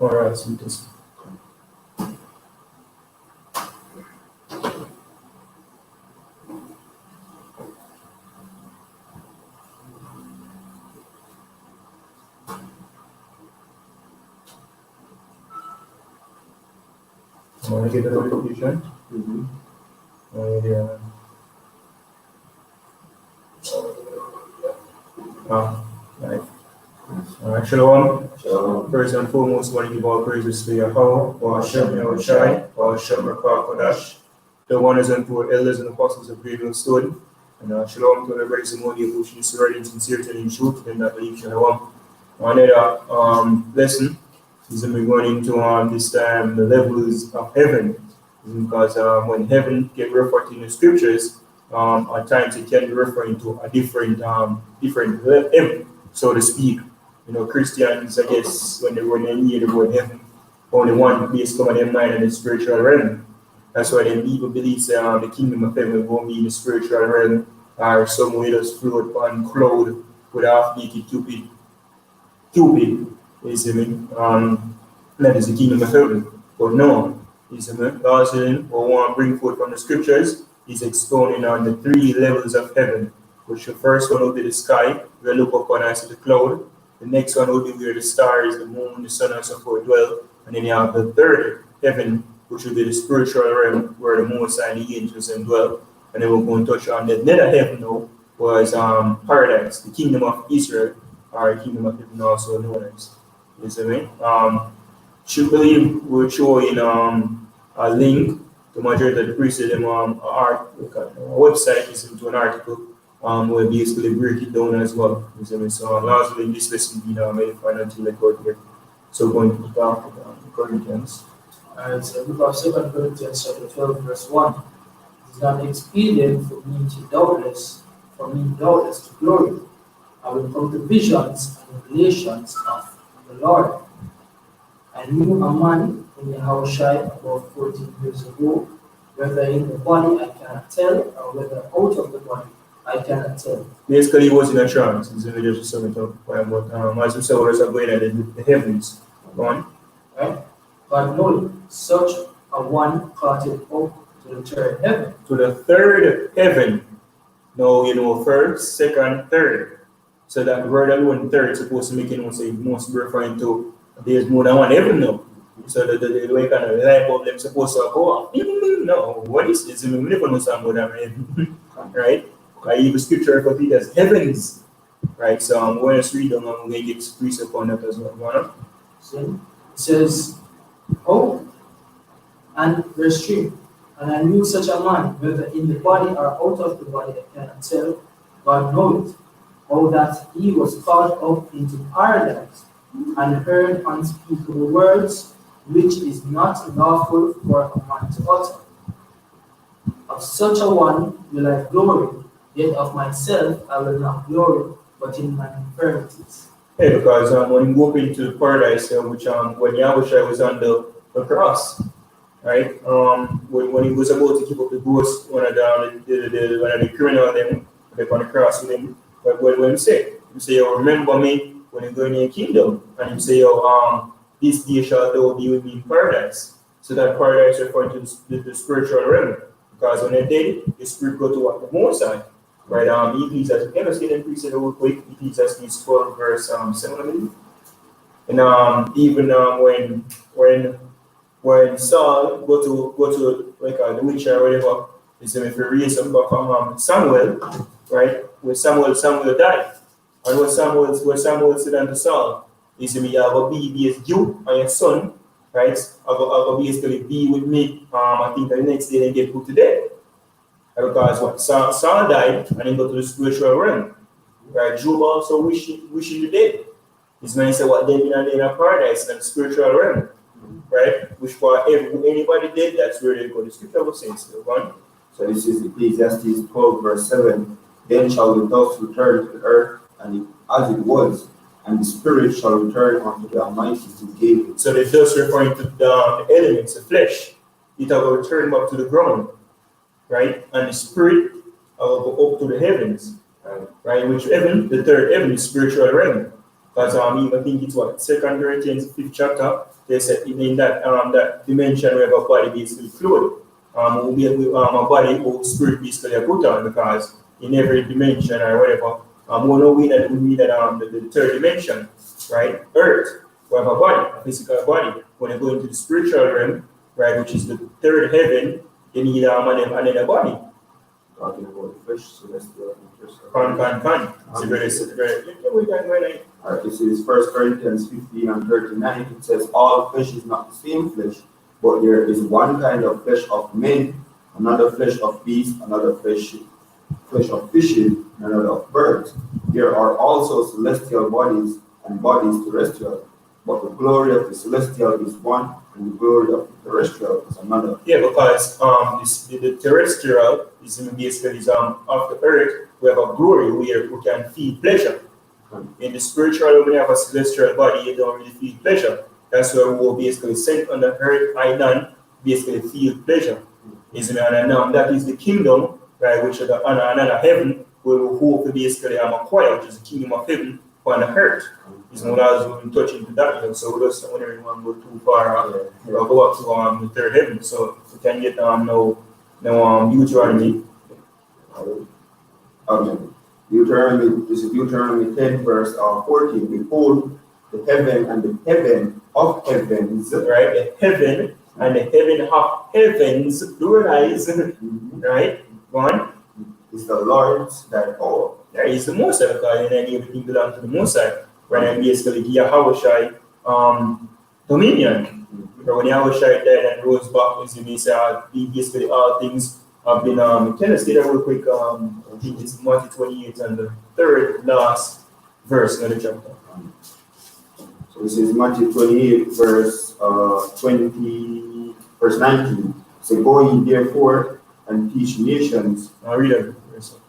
Alright, so this. Want to get a notification? Yeah. Right. Shalom. First and foremost, want to give all praises to Yahweh, or Hashem Yahushai, or Hashem Rakah, the one is and for elders and apostles of Great Stone. And shalom to everybody, Simoni, who is ready and sincere in truth, and that believe shalom. Another lesson is we're going into this time the levels of heaven, because when heaven get referred to in the scriptures, at times it can be referring to a different heaven, so to speak. You know, Christians, I guess, when they hear the word heaven, only one place come in their mind in the spiritual realm. That's why then people believe the kingdom of heaven won't be in the spiritual realm, or somewhere just float on cloud with half-naked Cupid. You see me? That is the kingdom of heaven. But no, you see me? God said, what we want to bring forth from the scriptures is expounding on the 3 levels of heaven, which the first one will be the sky, we look upon as the cloud. The next one will be where the stars, the moon, the sun, and so forth dwell. And then you have the 3rd heaven, which will be the spiritual realm, where the Most High and the angels dwell. And then we're going to touch on the nether heaven now, was paradise, the kingdom of Israel, or kingdom of heaven also known as. You see me? Should believe we're showing a link to majority of the priests a website is into an article where basically break it down as well. You see me? So lastly in this lesson we made until I got here. So going to talk about Corinthians. Alright, so book of 2 Corinthians chapter 12, verse 1. It is not expedient for me doubtless to glory. I will come to visions and revelations of the Lord. I knew a man in the Yahushai about 14 years ago, whether in the body I cannot tell, or whether out of the body I cannot tell. Basically, he was in a trance. It's in the just sum it up. But as we saw, we're going at the heavens. Go on. Right? But no, such a one caught it up to the 3rd heaven. To the 3rd heaven. Now, you know, 1st, 2nd, 3rd. So that word alone, 3rd, is supposed to make it must be referring to there's more than one heaven now. So the way kind of light bulb them supposed to go off. No, what is this? We never know something about that heaven. Right? I even scripture refer to it as heavens. Right? So I'm going to read them and I'm going to get precept upon that as well. So it says, oh, and verse 3. And I knew such a man, whether in the body or out of the body, I cannot tell, God knoweth, how that he was caught up into paradise, and heard unspeakable words, which is not lawful for a man to utter. Of such a one will I glory, yet of myself I will not glory, but in my infirmities. Hey, because when you go into paradise, which when Yahushua was on the cross, right? When he was about to keep up the ghost, one of the criminal them, they on the cross with him. But what he say? He say, "Oh, remember me when you go in your kingdom," and he say, "Oh, this day shall thou be with me in paradise." So that paradise referring to the spiritual realm, because when they did, the spirit go to what the Most High, right? Ecclesiastes, can I see them preach it real quick? Ecclesiastes 12 verse 7, I believe. And even when Saul go to like the witch or whatever, he said if you raise him back from Samuel, right? When Samuel died, and when Samuel said unto Saul, he said, "You have a baby as you and your son, right? I go basically be with me. I think the next day they get put to death." Because what Saul died and then go to the spiritual realm, right? Job also wishing the dead. His man said, "What they in a paradise and the spiritual realm." Right? Which for anybody did, that's where they go. The scripture was saying still one. So this is Ecclesiastes 12, verse 7. Then shall the dust return to the earth, and as it was, and the spirit shall return unto the Almighty who gave it. So the dust referring to the elements, the flesh, it will return back to the ground, right? And the spirit will go up to the heavens, right? Which heaven, the 3rd heaven, is spiritual realm. Because even think it's what 2 Corinthians 5th chapter. They said in that that dimension where our body basically fluid. A body or spirit basically are put on, because in every dimension or whatever, we know we that the third dimension, right? Earth, we have a body, a physical body. When you go into the spiritual realm, right, which is the third heaven, you need another body. Talking about flesh, celestial, Alright, this is 1 Corinthians 15 and 39. It says, all flesh is not the same flesh, but there is one kind of flesh of men, another flesh of beasts, another flesh of fishes, and another of birds. There are also celestial bodies and bodies terrestrial, but the glory of the celestial is one, and the glory of the terrestrial is another. Yeah, because the terrestrial is basically of the earth. We have a glory where we can feel pleasure. In the spiritual, when you have a celestial body, you don't really feel pleasure. That's where we will basically sent on the earth, island, basically feel pleasure. Isn't it? And that is the kingdom, right, which is another heaven, where we hope to basically acquire, which is the kingdom of heaven on the earth. It's not as we touch into that, so we just want everyone go too far, we'll go up to the third heaven. So we can get no Deuteronomy. Deuteronomy, this is Deuteronomy 10, verse 14. Behold, the heaven and the heaven of heavens, right? The heaven and the heaven of heavens, pluralize, right? One is the Lord's that all. There is the Most High, because then everything belongs to the Most High. When I basically give Yahushai dominion. But when Yahushai died and rose back, as you may say, basically all things have been, can I say that real quick? I think it's Matthew 28 and the third last verse in the chapter. So this is Matthew 28, verse 19. So go ye therefore and teach nations. I'll read it.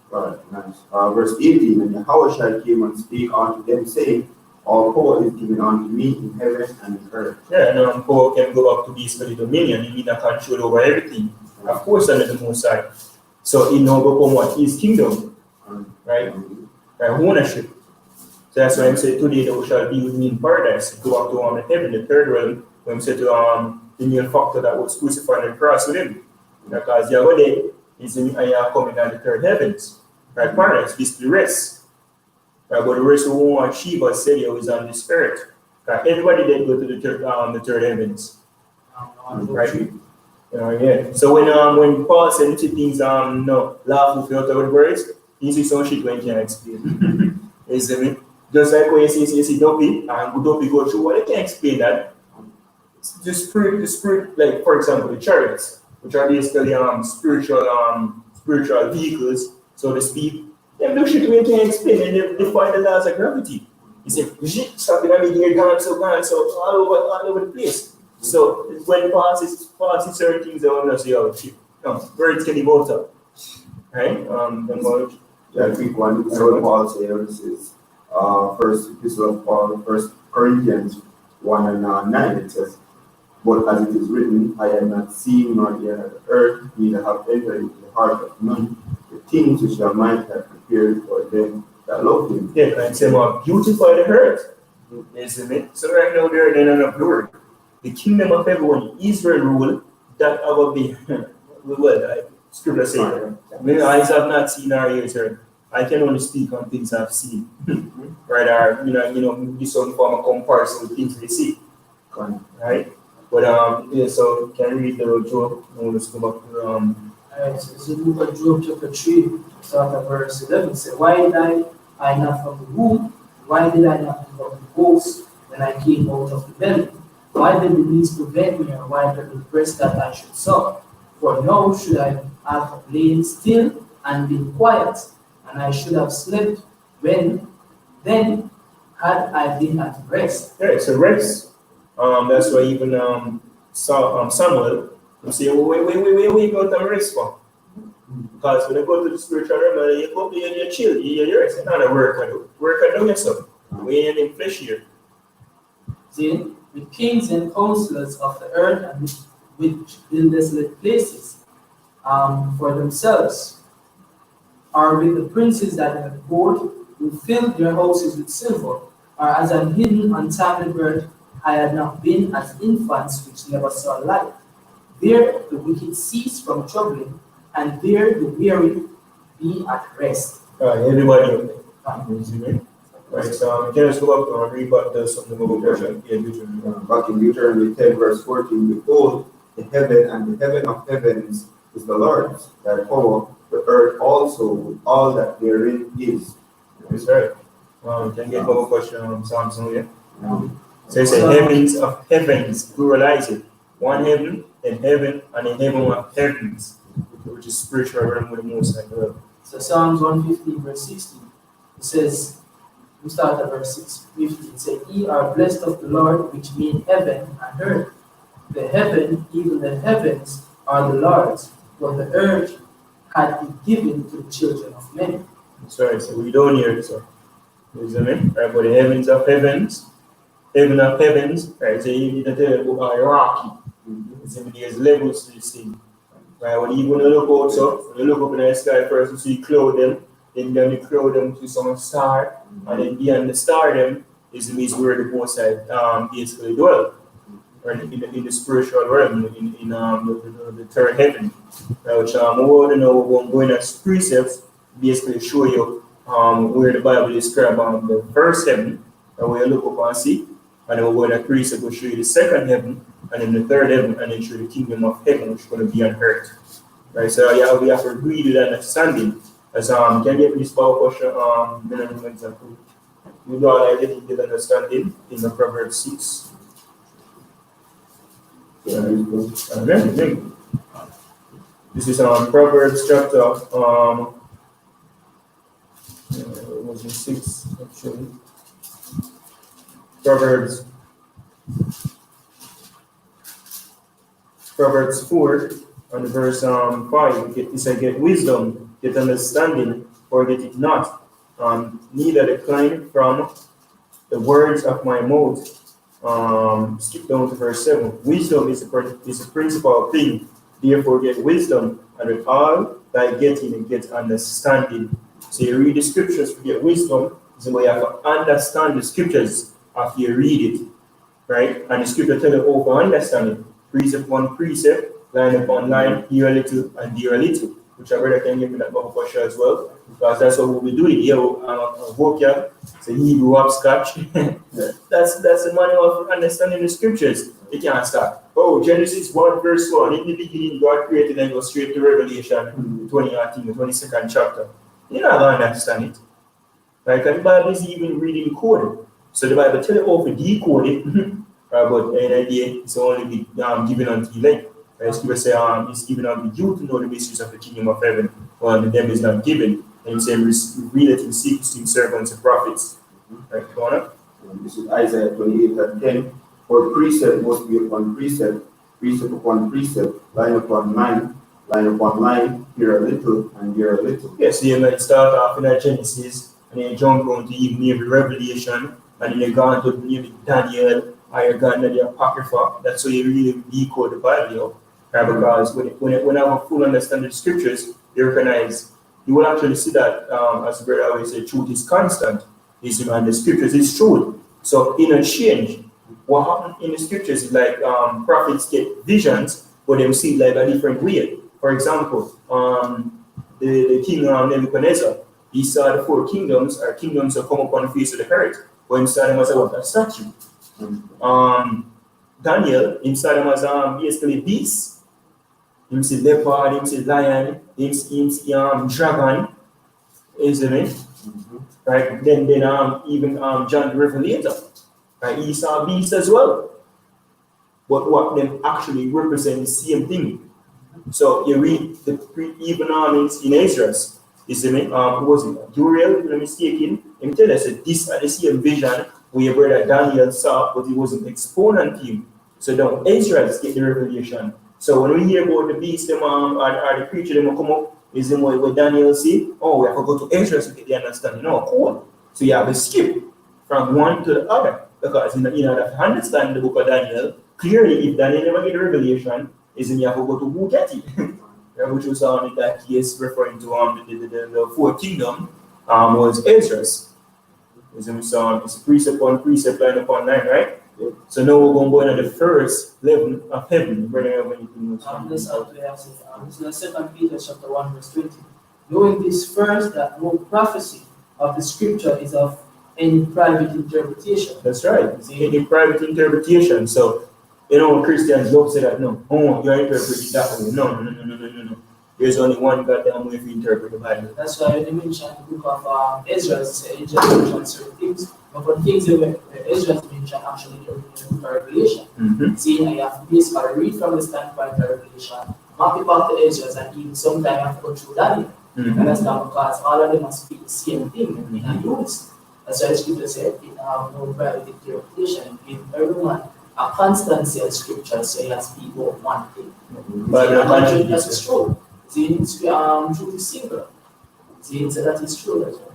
Right, nice. Verse 18, and Yahushua came and spake unto them, saying, all power is given unto me in heaven and in earth. Yeah, and power can go up to basically dominion. You need a control over everything. Of course, under the Most High. So he now become what? His kingdom, right? Ownership. So that's why I say today thou shalt be with me in paradise. Go up to the heaven, the third realm, when I say to the male factor that was crucified on the cross with him. Because Yahweh is coming on the third heavens. Right, paradise, this is the rest. Right, but the rest who won't achieve us said is on the spirit. Right, everybody did go to the third heavens. Right? Yeah. So when Paul said things no laugh with your third words, he sees some shit when he can't explain. You see me? Just like when you see Dopey and Dopey go through what they can't explain that. The spirit, like for example the chariots, which are basically spiritual vehicles, so to speak, them do shit we can't explain, and they defy the laws of gravity. You say, stop it, I mean, you're gone so all over the place. So when passes certain things, they want to say, oh, shit, no, birds can evolve up. Right? Yeah, quick one. So Paul says, this is first epistle of Paul, 1 Corinthians 1 and 9. It says, but as it is written, I have not seen nor ear the earth, neither have entered into the heart of none the things which your mind hath prepared for them that love him. Yeah, and say, beautify the earth. Isn't it? So right now they're in an glory. The kingdom of everyone, Israel rule, that will be well, scripture saying. Many eyes have not seen our ears heard. I can only speak on things I've seen. Right? Or do some form of comparison with things we see. Right? But yeah, so can you read the Job? Let's go back to Alright, so it's the book of Job chapter 3, start at verse 11. Say, why died I not from the womb? Why did I not become the ghost when I came out of the belly? Why did the beast prevent me, and why did the breast that I should suck? For now should I have lain still and been quiet, and I should have slept when then had I been at rest. Yeah, it's a rest. That's why even Samuel will say, wait, go to rest for? Because when you go to the spiritual realm, you go you chill, you rest. It's not a work I do. Work I do yourself. We ain't in flesh here. See, with kings and counselors of the earth and which build desolate places for themselves, or with the princes that have gold, who filled their houses with silver, or are as an hidden, untimely birth, I had not been as infants which never saw light. There the wicked cease from troubling, and there the weary be at rest. Everybody, right, so Genesis go up and read back the something about Deuteronomy. Back in Deuteronomy 10, verse 14, behold, the heaven and the heaven of heavens is the Lord's, thy power, the earth also with all that therein is. That's right. Can you get one question, Samson? Yeah. So it's the heavens of heavens, pluralize it. One heaven, and heaven, and a heaven of heavens, which is spiritual realm with the most like well. So Psalms 115, verse 16, it says, we start at verse 6:50. It says, ye are blessed of the Lord, which made heaven and earth. The heaven, even the heavens, are the Lord's, but the earth had he given to the children of men. That's right. So we don't hear it, so. You see me? Right, but the heavens of heavens, heaven of heavens, right? So you need to tell about hierarchy. There's levels to this thing. Right? When you look out, so when you look up in the sky first, you see cloud them, then you cloud them to some star, and then beyond the star them is where the most basically dwell. Right? In the spiritual realm, in the third heaven. Which more than we're going as precepts, basically show you where the Bible describes the first heaven, and where you look up and see, and then we're going to precept will show you the second heaven, and then the third heaven, and then show the kingdom of heaven, which is going to be on earth. Right, so yeah, we have to read it and understanding. As can you get this power question, an example. You know, I didn't get understanding in the Proverbs 6. Yeah, this is Proverbs chapter was it 6 actually? Proverbs 4 and verse 5. It says, get wisdom, get understanding, or get it not. Neither decline from the words of my mouth. Skip down to verse 7. Wisdom is a principal thing. Therefore get wisdom, and with all thy getting, get understanding. So you read the scriptures to get wisdom. So you have to understand the scriptures after you read it, right? And the scripture tell you how to understand it. Precept one precept, line upon line, here a little and there a little. Which I brother can give me that Bible for sure as well, because that's what we'll be doing here. Vocab, so Hebrew hopscotch. That's the manual for understanding the scriptures. You can't start. Oh, Genesis 1 verse 1. In the beginning, God created and go straight to Revelation 20, I think, the 22nd chapter. You're not going to understand it. Right? And the Bible is even reading code. So the Bible tells you how to decode it, but in the idea, it's only given unto you. As people say, it's given unto you to know the mysteries of the kingdom of heaven, while the devil is not given. And you say, read it in secrets to servants and prophets. Right, Connor? This is Isaiah 28 and 10. For precept must be upon precept, precept upon precept, line upon line, here a little and here a little. Yes, you might start off in Genesis, and then jump on to even near the Revelation, and then you go on to near Daniel, or you go on to the Apocrypha. That's how you really decode the Bible. Right? Because when I have a full understanding of the scriptures, you recognize, you will actually see that, as the brother always said, truth is constant. And the scriptures is truth. So in a change, what happened in the scriptures is like prophets get visions, but they see it like a different way. For example, the king Nebuchadnezzar, he saw the 4 kingdoms, or kingdoms that come upon the face of the earth, but he saw them as a statue. Daniel, he saw them as basically beasts. He see leopard, he see lion, he see dragon, isn't it? Right? Then even John the Revelator, right? He saw beasts as well. But what them actually represent the same thing. So you read even in Esdras, isn't it? Who was it? Uriel, if I'm not mistaken. Let me tell you, said this are the same vision where your brother Daniel saw, but he wasn't exponent to him. So now Esdras get the revelation. So when we hear about the beast, them or the creature, them come up, is the what Daniel say, oh, we have to go to Esdras to get the understanding. No, cool. So you have to skip from one to the other. Because in order to understand the book of Daniel, clearly if Daniel never get the revelation, is in you have to go to who get it. Which was in that case referring to the 4th kingdom was Esdras. Is it so it's precept upon precept, line upon line, right? So now we're going to go into the first level of heaven. Brother, when you can This is 2 Peter chapter 1 verse 20. Knowing this first, that no prophecy of the scripture is of any private interpretation. That's right. It's any private interpretation. So, you know, Christians don't say that, no, oh, you're interpreting that way. No. There's only one goddamn way to interpret the Bible. That's why when they mention the book of Ezra, they say Ezra mentioned certain things, but for things that Ezra mentioned actually in Revelation. See, you have to basically read from the standpoint of Revelation, map it back to Ezra, and even sometimes you have to go through Daniel. Understand? Because all of them must speak the same thing in a unison. That's why the scripture said, it have no private interpretation. Give everyone a constancy of scripture, so you have to speak about one thing. But that's true. See, it's truth is singular. See, so that is true as well.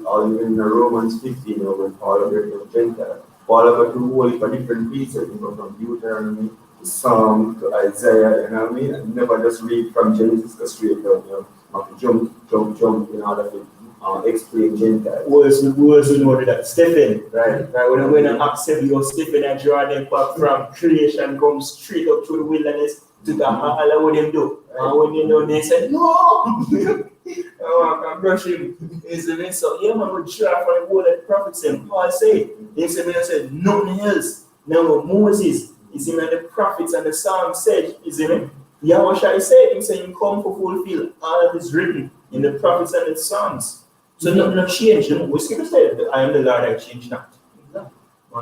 Or even in Romans 15, when Paul appeared to Gentiles, Paul appeared to whole for different pieces, from Deuteronomy to Psalm to Isaiah, you know what I mean? And never just read from Genesis to straight down, have to jump in order to explain Gentiles. Who also know that Stephen, right? When Acts 7, you Stephen and draw them back from creation, come straight up to the wilderness to the Allah, what them do. And when you know, they said, no! I can brush him. So, yeah, man, we try for the word that the prophet said. Paul said, he said, nothing else. Now, Moses, the prophets and the Psalms said, Yahweh said, he said, you come to fulfill all that is written in the prophets and the Psalms. So, nothing changed. We skip said, I am the Lord, I change not.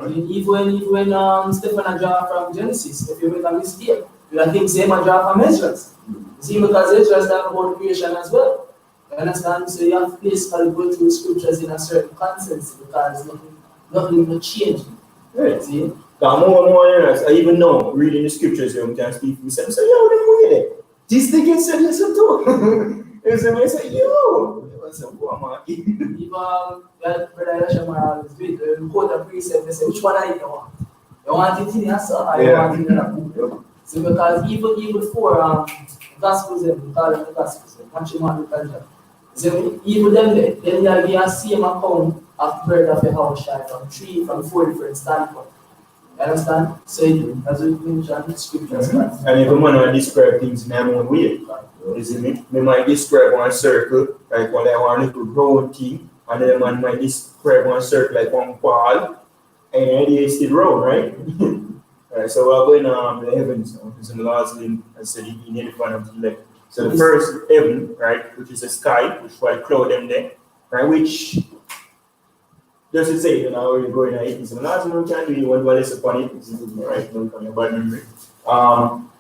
Even when Stephen draw from Genesis, if you make a mistake, you think same a draw from Ezra. See, because Ezra talk about creation as well. You understand? So you have to basically go through scriptures in a certain consensus because nothing will change. Right. See? I even know reading the scriptures, you can speak for yourself. So, yo, then we get it. This thing gets said, listen to. I say, yo. I said, what am I? If Brother Yashamar is with, you quote a precept, they say, which one are you want? You want it in your son or you want it in a book? So because even for Gospels, we call them the Gospels, matrimonial. So even them, then there be a same account of birth of a house from 4 different standpoints. You understand? So as we mentioned, scriptures. And if I describe things in my own way, isn't it? They might describe one circle, like one little round thing, and then man might describe one circle like one ball, and the idea is still round, right? Right, so we're going to the heavens, it's in the last limb, as said in the front of the left. So the first heaven, right, which is the sky, which was cloud them there, right, which does it say, we're going to it. So the last one we can do, you want to less upon it, right, don't come your bad memory.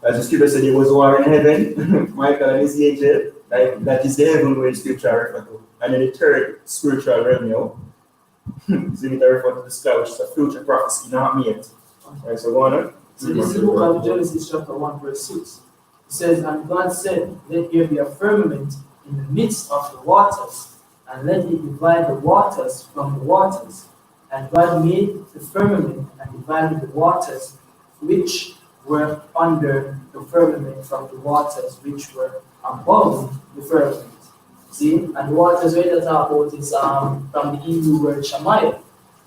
As the scripture said, there was war in heaven, Michael and his angel, right, that is the heaven where the scripture refers to. And then the third spiritual realm, is it refer to the sky, which is a future prophecy, not me yet. Right, so go on. So this is the book of Genesis chapter 1 verse 6. It says, and God said, let there be a firmament in the midst of the waters, and let it divide the waters from the waters. And God made the firmament and divided the waters which were under the firmament from the waters which were above the firmament. See, and the waters where they talk about is from the Hebrew word Shamayah.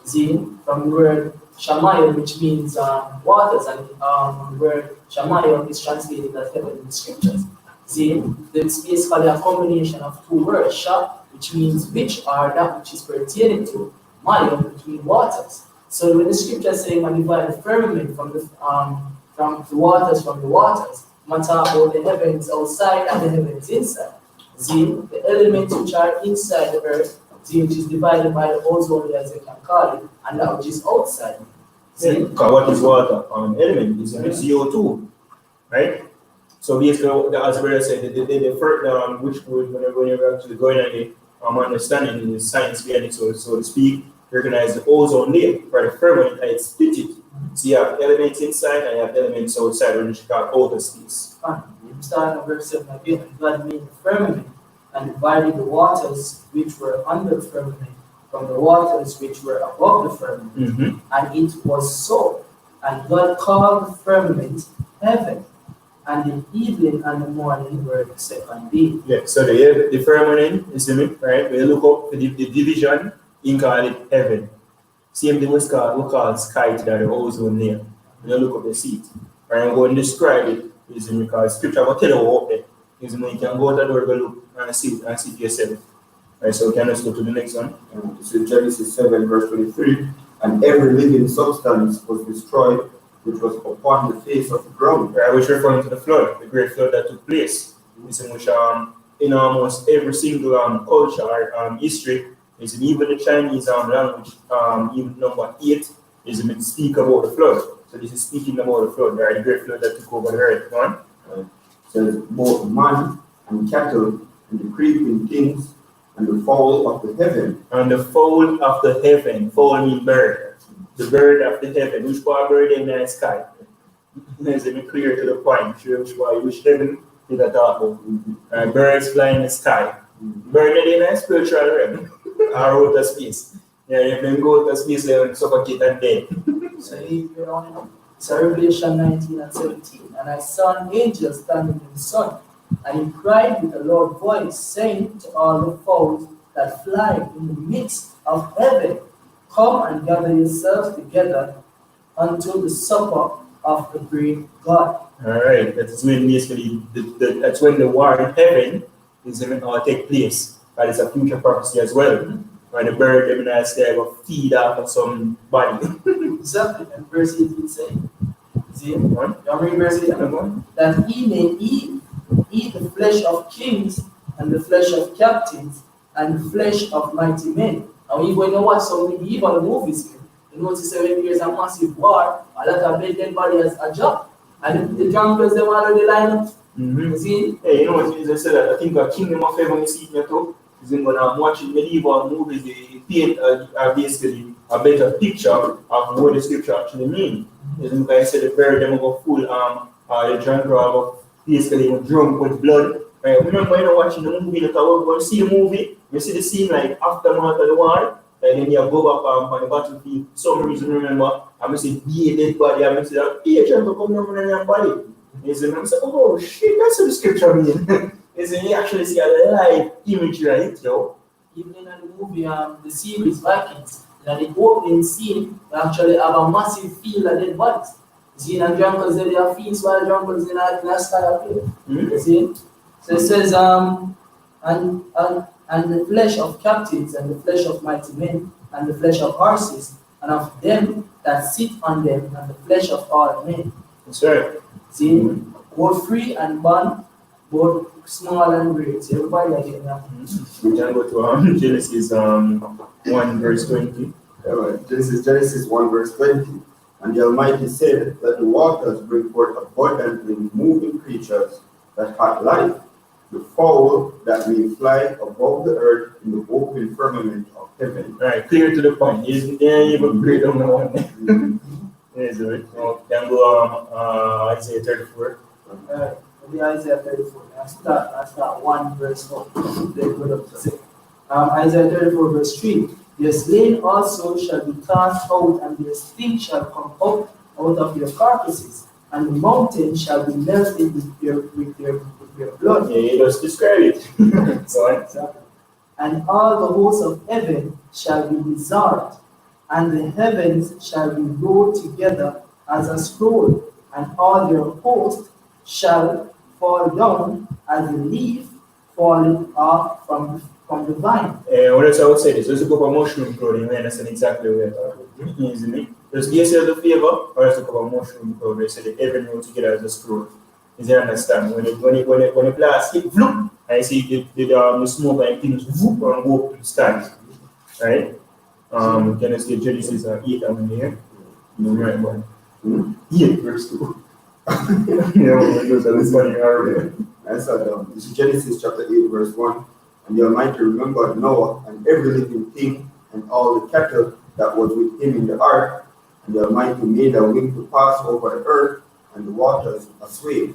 See, from the word Shamayah, which means waters, and the word Shamayah is translated as heaven in the scriptures. See, it's basically a combination of two words, Sha, which means which, or that which is pertaining to, Maya, which means waters. So when the scripture saying, "Man divide the firmament from the waters, man talk about the heavens outside and the heavens inside. See, the elements which are inside the earth, see, which is divided by the ozone, as you can call it, and that which is outside. See? What is water? Element is CO2, right? So basically, as the brother said, the first which when you're actually going on the understanding the science behind it, so to speak, recognize the ozone layer for the firmament and it's split it. So you have elements inside and you have elements outside, which is called outer space. Starting at verse 7 again, God made the firmament and divided the waters which were under the firmament from the waters which were above the firmament. And it was so. And God called the firmament heaven. And the evening and the morning were the second day. Yeah, so the firmament is in it, right? We look up the division he call it heaven. Same thing we call sky to the ozone layer. When you look up, you see it. And I'm going to describe it is because scripture will tell you what it is. You can go to the door, go look and see it for yourself. Right, so can let's go to the next one. This is Genesis 7, verse 23. And every living substance was destroyed, which was upon the face of the ground. Right, which referring to the flood, the great flood that took place. This in which in almost every single culture or history, is in even the Chinese language, even number 8 is to speak about the flood. So this is speaking about the flood, right? The great flood that took over the earth. One. It says both man and cattle and the creeping things and the fowl of the heaven. And the fowl of the heaven, fowl mean bird. The bird of the heaven, which part bird in the sky? Is it clear to the point? Which heaven did I talk about? Birds fly in the sky. Bird in the spiritual realm or outer space. Yeah, you can go to space and suffocate and dead. So if you're on it, so Revelation 19 and 17. And I saw an angel standing in the sun, and he cried with a loud voice, saying to all the fowls that fly in the midst of heaven, come and gather yourselves together unto the supper of the great God. All right, that's when basically that's when the war in heaven is going to take place. That is a future prophecy as well. When the bird them in the sky will feed off of somebody. Exactly, and verse 18 saying, see, One. you read verse 18? One. That he may eat the flesh of kings, and the flesh of captains, and the flesh of mighty men. And when you watch some medieval movies, you notice that when there's a massive war, a lot of dead body has a job. And the junglers, them already line up. Mm-hmm. You see? Hey, you know what Jesus said? I think a kingdom of heaven you see here too. Is when I'm watching medieval movies, they paint basically a better picture of what the scripture actually means. Is because I said the bird them go full the jungle of basically drunk with blood. Right? Remember when you're watching the movie, like when you see a movie, you see the scene like aftermath of the war, and then you go back on the battlefield. For some reason, remember, I'm see be a dead body, I'm see that agent to come down on your body. Is I'm say, oh shit, that's what the scripture means. Is you actually see a live image, right? Yo. Even in the movie, the series Vikings, in the opening scene, they actually have a massive field of dead bodies. You see, in the jungles, they have fields while the jungles in a style of field. You see? So it says, and the flesh of captains, and the flesh of mighty men, and the flesh of horses, and of them that sit on them, and the flesh of all men. That's right. See, both free and bond, both small and great. So everybody again now. We can go to Genesis 1 verse 20. This is Genesis 1, verse 20. And the Almighty said that the waters bring forth abundantly moving creatures that have life, the fowl that may fly above the earth in the open firmament of heaven. Right, clear to the point. Isn't there even great on the one? Yes, right. So can go Isaiah 34. The Isaiah 34. I start 1 verse 4. Then go up to 6. Isaiah 34 verse 3. Your slain also shall be cast out, and their sting shall come up out of your carcasses, and the mountain shall be melted with your blood. Yeah, you just describe it. So, Exactly. And all the hosts of heaven shall be dissolved, and the heavens shall be rolled together as a scroll, and all their hosts shall fall down as a leaf falling off from the vine. what else I would say this? Let's go for mushroom clothing. You understand exactly what we're talking about. Easily. Just give yourself the favor, or let's go for mushroom clothing. They say the heaven roll together as a scroll. Is you understand? When the blast hit, vloop, I see the smoke and things whoop and go up to the sky. Right? Can I say Genesis 8 I'm here? No, right one. 8 verse 2. That's funny already. This is Genesis chapter 8, verse 1. And the Almighty remembered Noah and every living thing and all the cattle that was with him in the ark. And the Almighty made a wind to pass over the earth, and the waters assuaged.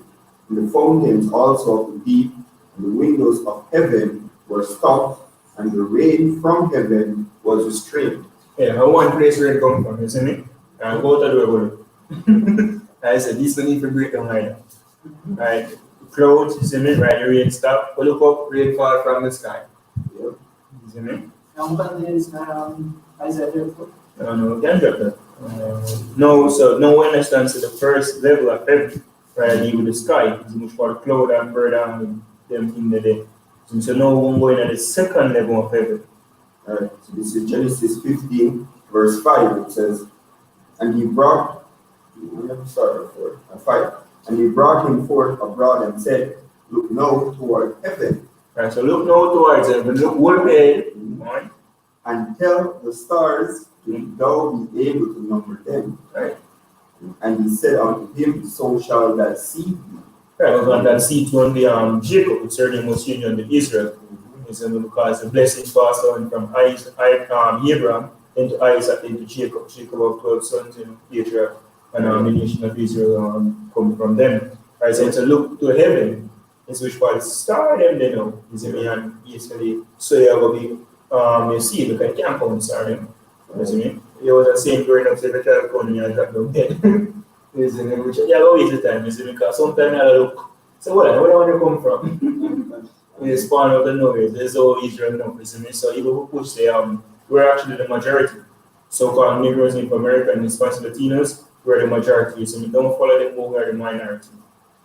And the fountains also of the deep, and the windows of heaven were stopped, and the rain from heaven was restrained. Yeah, how one place where it come from, you see me? And go to the way. I said, this don't need to break down like that. Right? Clouds, you see me? Right, the rain stop. But look up, rain fall from the sky. Yep. You see me? contains Isaiah 34. No, can drop that. No, so no one understands the first level of heaven, right? Deal with the sky, it's much more cloud and bird and them in the day. So now we're going at the second level of heaven. Alright, so this is Genesis 15, verse 5. It says, and he brought, let me start at 5. And he brought him forth abroad and said, look now toward heaven. Right, so look now towards heaven, look one way, right? And tell the stars, if thou be able to number them. Right. And he said unto him, so shall thy seed be. Right, and that seed on the Jacob, which certainly was union with Israel. Because the blessing passed on from Abraham into Isaac into Jacob. Jacob of 12 sons in Patriarch, and the nation of Israel come from them. Right, so to look to heaven, is which part star them they know. Is me and yesterday, so you have a big you see because you can't come star them. You see me? You was the same growing up, so if you try to come here and drop them dead. You see me? Which you have a waste of time, you see me? Because sometimes I look, so where do you come from? We spawn out the noise, there's all Israel numbers in me. So even who push we're actually the majority. So-called Negroes in America and Spanish Latinos, we're the majority. So we don't follow them more, we're the minority.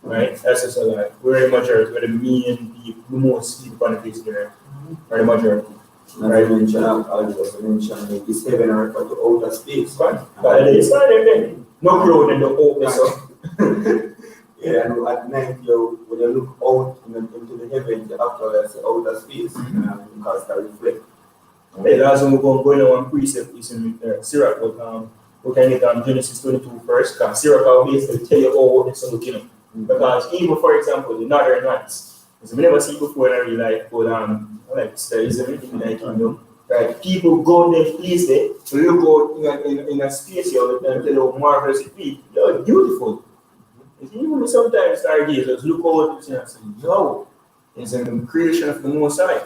Right? That's just a lie. We're the majority, we're the main people, the most people on the face of the earth. We're the majority. Right. I mentioned this heaven and earth to outer space. But it's not anything. No cloud in the open. So. Yeah, and at night, when you look out into the heavens, you have to that's outer space because that reflect. Yeah, that's when we're going to one precept is in Sirach, but we can get Genesis 22 first, because Sirach will basically tell you all it's looking up. Because even, for example, the Northern Lights, as we never see before in our real life, but like studies in the United Kingdom, right? People go there, place there, look out in a space here and tell you how marvelous it is. It's beautiful. Even sometimes stargazers look out and say, yo, it's a creation of the Most High.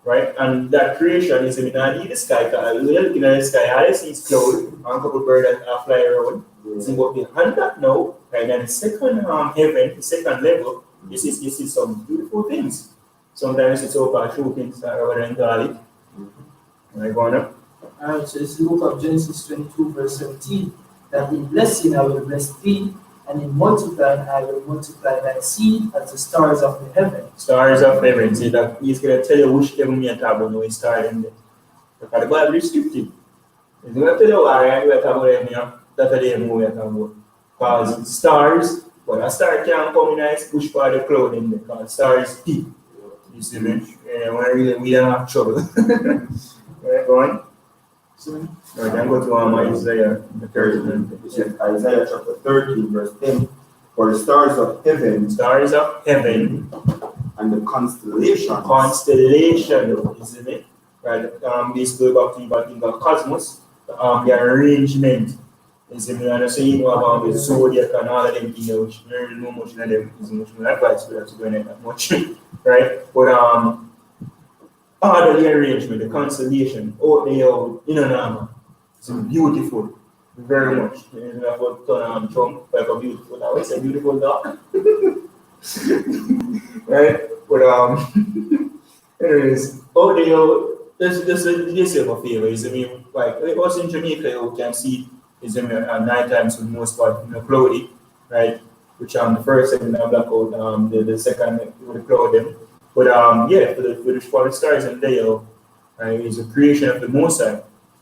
Right? And that creation is in the sky, because we're looking at the sky, all I see is cloud, and a couple birds that are flying around. So what behind that now, right? And the second heaven, the second level, you see some beautiful things. Sometimes it's over show things rather than garlic. Right, go on up. Alright, so it's the book of Genesis 22, verse 17, that in blessing I will bless thee, and in multiplying I will multiply thy seed as the stars of the heaven. Stars of heaven. See that he's gonna tell you which heaven you're talking about when you start in there. Because the Bible is scripted. He's gonna tell you why we're talking about heaven, that's the heaven we're talking about. Because stars, but a star can't come in nice push by the cloud in there, because stars deep. You see me? When we don't have trouble. Right, go on. So, Right, then go to Isaiah, the 13th. It says Isaiah chapter 13, verse 10. For the stars of heaven Stars of heaven, and the constellations, isn't it? Right, this go back to about the cosmos, the arrangement, isn't it? And so you know about the zodiac and all of them, which we don't know much of them, is much more advice, we have to go in that much, right? But all the arrangement, the constellation, out there, it's beautiful, very much. You know, about Donald Trump, like a beautiful, I always say beautiful dog. Right? But anyways, out there, this is a favor. Is I mean, like it was in Jamaica, you can see is at night times for the most part, cloudy, right? Which the first second blackout, the second would cloud them. But yeah, for the stars and day, right, it's a creation of the Most High.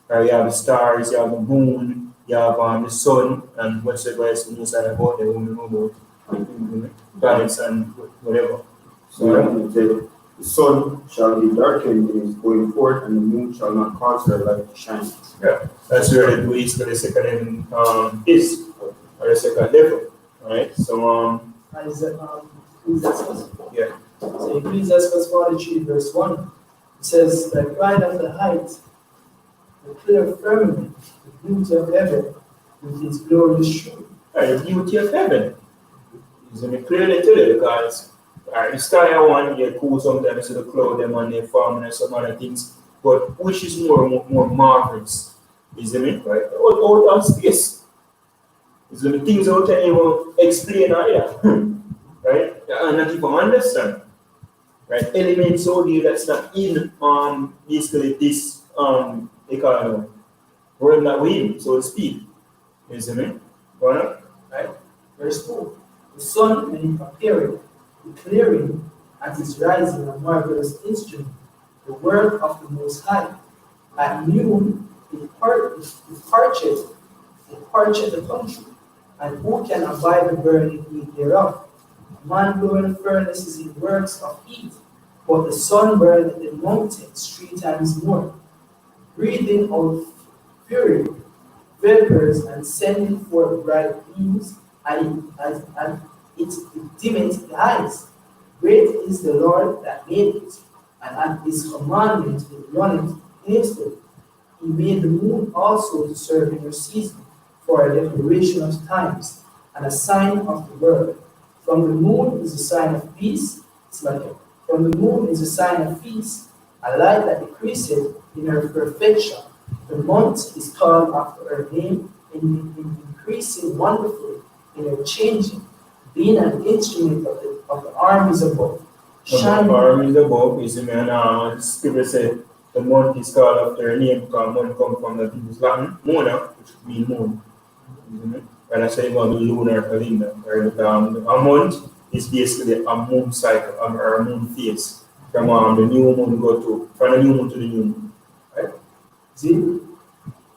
Right, you have the stars, you have the moon, you have the sun, and whatever else the Most High about, they won't know about planets and whatever. so the sun shall be darkened in its going forth, and the moon shall not cause her light to shine. Yeah, that's where the East for the second is, or the second level, right? So Ecclesiastes. Yeah. So Ecclesiastes 43, verse 1, it says, the pride of the height, the clear firmament, the beauty of heaven, with its glorious show. The beauty of heaven is in the clearly tell you, because the sky one get cool sometimes, so the cloud them and they farm and some other things, but which is more marvelous, isn't it? Right? Out of space. It's the things out there you won't explain either. Right? And not even understand. right? Elements out there that's not in basically this economy. World that we in, so to speak. You see me? Go on. Right? Verse 2. The sun, when it appeared, declaring at its rising a marvelous instrument, the work of the Most High. At noon, it parcheth the country, and who can abide the burning heat thereof? A man blowing furnaces in works of heat, but the sun burneth the mountains 3 times more, breathing out fury, vapors, and sending forth bright beams, and it dimmeth the eyes. Great is the Lord that made it, and at his commandment it runneth instantly. He made the moon also to serve in her season, for a declaration of times, and a sign of the world. From the moon is a sign of peace. From the moon is a sign of peace, a light that decreaseth in her perfection. The month is called after her name, in increasing wonderfully in her changing, being an instrument of the armies above. The armies above is the man, the scripture said the month is called after her name because month comes from the English Latin, mona, which means moon. And I say about the lunar calendar. A month is basically a moon cycle or a moon phase. From the new moon from the new moon to the new moon. Right? See?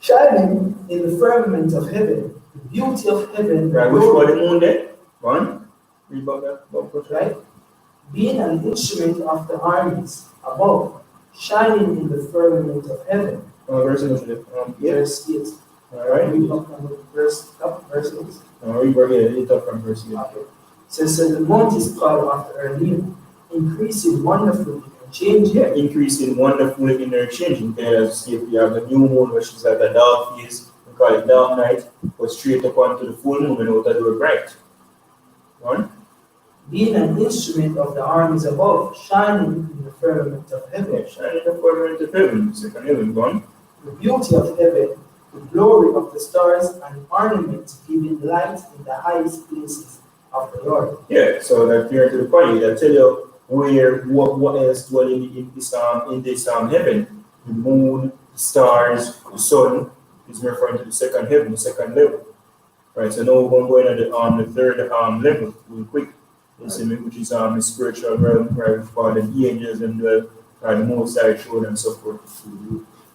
Shining in the firmament of heaven, the beauty of heaven. Right, which was the moon there? One? Read about that. Right? Being an instrument of the armies above, shining in the firmament of heaven. Verse 8. Verse 8. Alright. Read up from verse 8. Read up from verse 8. Okay. So the month is called after her name, increasing wonderfully in her changing. Yeah, increasing wonderfully in her changing. As if you have the new moon, which is like a dark phase, we call it dark night, but straight up onto the full moon and out of the bright. One. Being an instrument of the armies above, shining in the firmament of heaven. Yeah, shining in the firmament of heaven. Second heaven, one. The beauty of heaven, the glory of the stars, and ornament giving light in the highest places of the Lord. Yeah, so that clear to the point. That tell you what else dwell in this heaven. The moon, the stars, the sun is referring to the second heaven, the second level. Right, so now we're going to the third level real quick. Which is the spiritual realm, where we call them the angels and the Most High throne and so forth.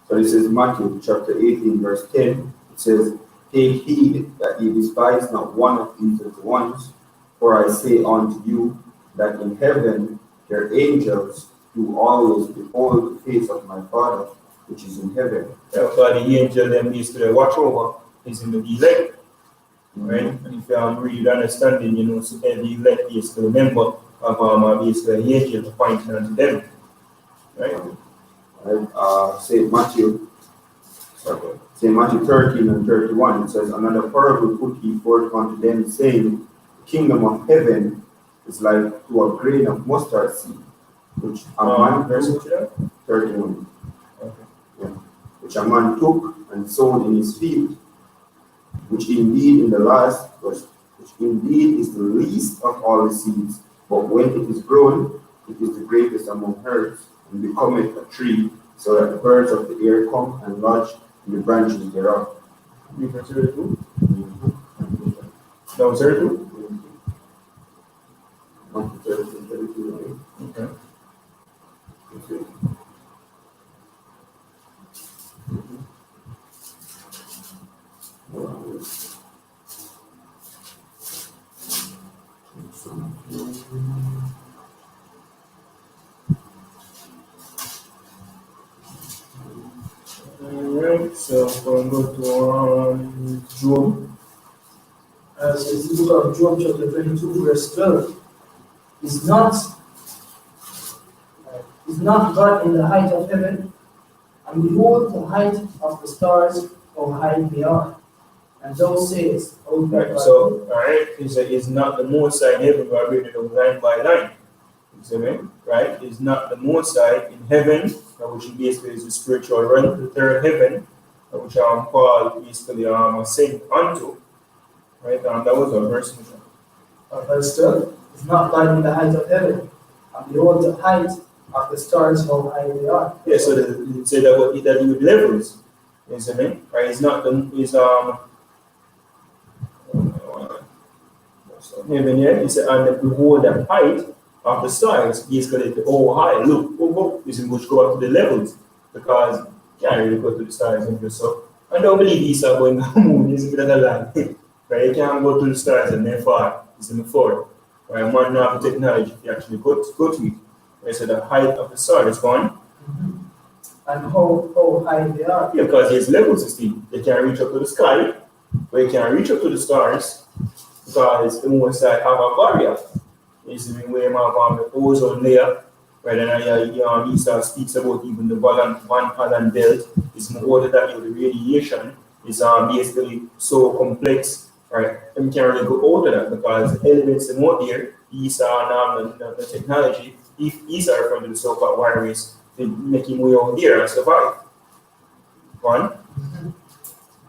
So this is Matthew chapter 18, verse 10. It says, "Take heed that ye despise not one of these little ones, for I say unto you that in heaven their angels do always behold the face of my Father which is in heaven." Yeah, but the angel them needs to watch over is in the elect. Right? And if you read understanding, so the elect is to remember of basically the angel to point unto them. Right? St. Matthew 13 and 31, it says, "Another parable put he forth unto them, saying, The kingdom of heaven is like to a grain of mustard seed, which a man verse 31, okay. yeah, which a man took and sowed in his field, which indeed is the least of all the seeds, but when it is grown, it is the greatest among herbs, and becometh a tree, so that the birds of the air come and lodge in the branches thereof." You verse 32? That was 32? Okay. Alright, so we're going to go to Job. So it's the book of Job chapter 22, verse 12. Is not God in the height of heaven? And behold the height of the stars, how high they are. And thou sayest, O Right, God. so, alright, it's not the Most High in heaven, but read it line by line. You see me? Right? It's not the Most High in heaven, which basically is the spiritual realm, the third heaven, which Paul basically sent unto. Right? That was our verse. Verse 12. Is not God in the height of heaven? And behold the height of the stars, how high they are. Yeah, so it said that what that with levels. You see me? Right? It's not the heaven here. He said, and behold the height of the stars, basically the oh high. Look, you see, which go up to the levels because you can't really go to the stars and just so. I don't believe he's going to the moon, is a lie. Right? You can't go to the stars and then far. It's in the fall. Right? Man, now have the technology to actually go to it. Right? So the height of the stars is gone. And how high they are. Yeah, because there's levels of steam. They can reach up to the sky, but you can't reach up to the stars because the moon side have a barrier. You see, when you have the ozone layer, right? And Lisa speaks about even the Van Allen belt is more than that. The radiation is basically so complex, right? And you can't really go out of that because the elements in what there, these are the technology. If these are from the so-called wireless, they make him way out there and survive. One.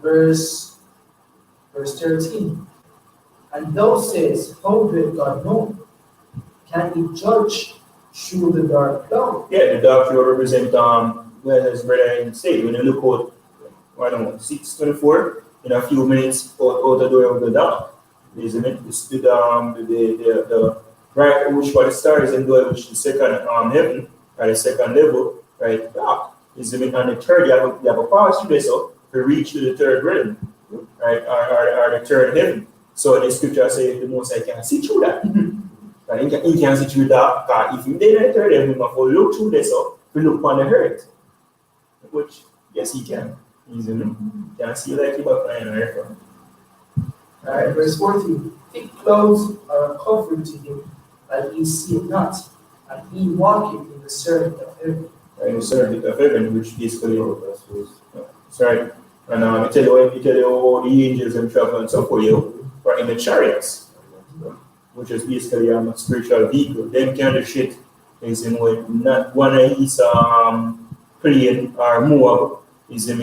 Verse 13. And thou says, how doeth God know? Can he judge through the dark cloud? Yeah, the dark cloud represent well as brother said, when you look out, I don't know, 6:24, in a few minutes out the door of the dark. Isn't it? The right which for the stars and door which the second heaven, or the second level, right? Dark. Isn't it? And the third you have a pass through this to reach to the third realm, right? Or the third heaven. So the scripture says the Most High can see through that. Right? He can see through that because if you did the third heaven, he must look through this to look upon the earth. Which yes he can. Easily. Can see like he was flying on earth. Alright, verse 14. Thick clouds are a covering to him, that he see not, and he walketh in the circuit of heaven. Right, the circuit of heaven, which basically sorry. And I tell you all the angels and travel and so for you, right in the chariots, which is basically a spiritual vehicle. Them kind of shit is in when not one of his plane or more is in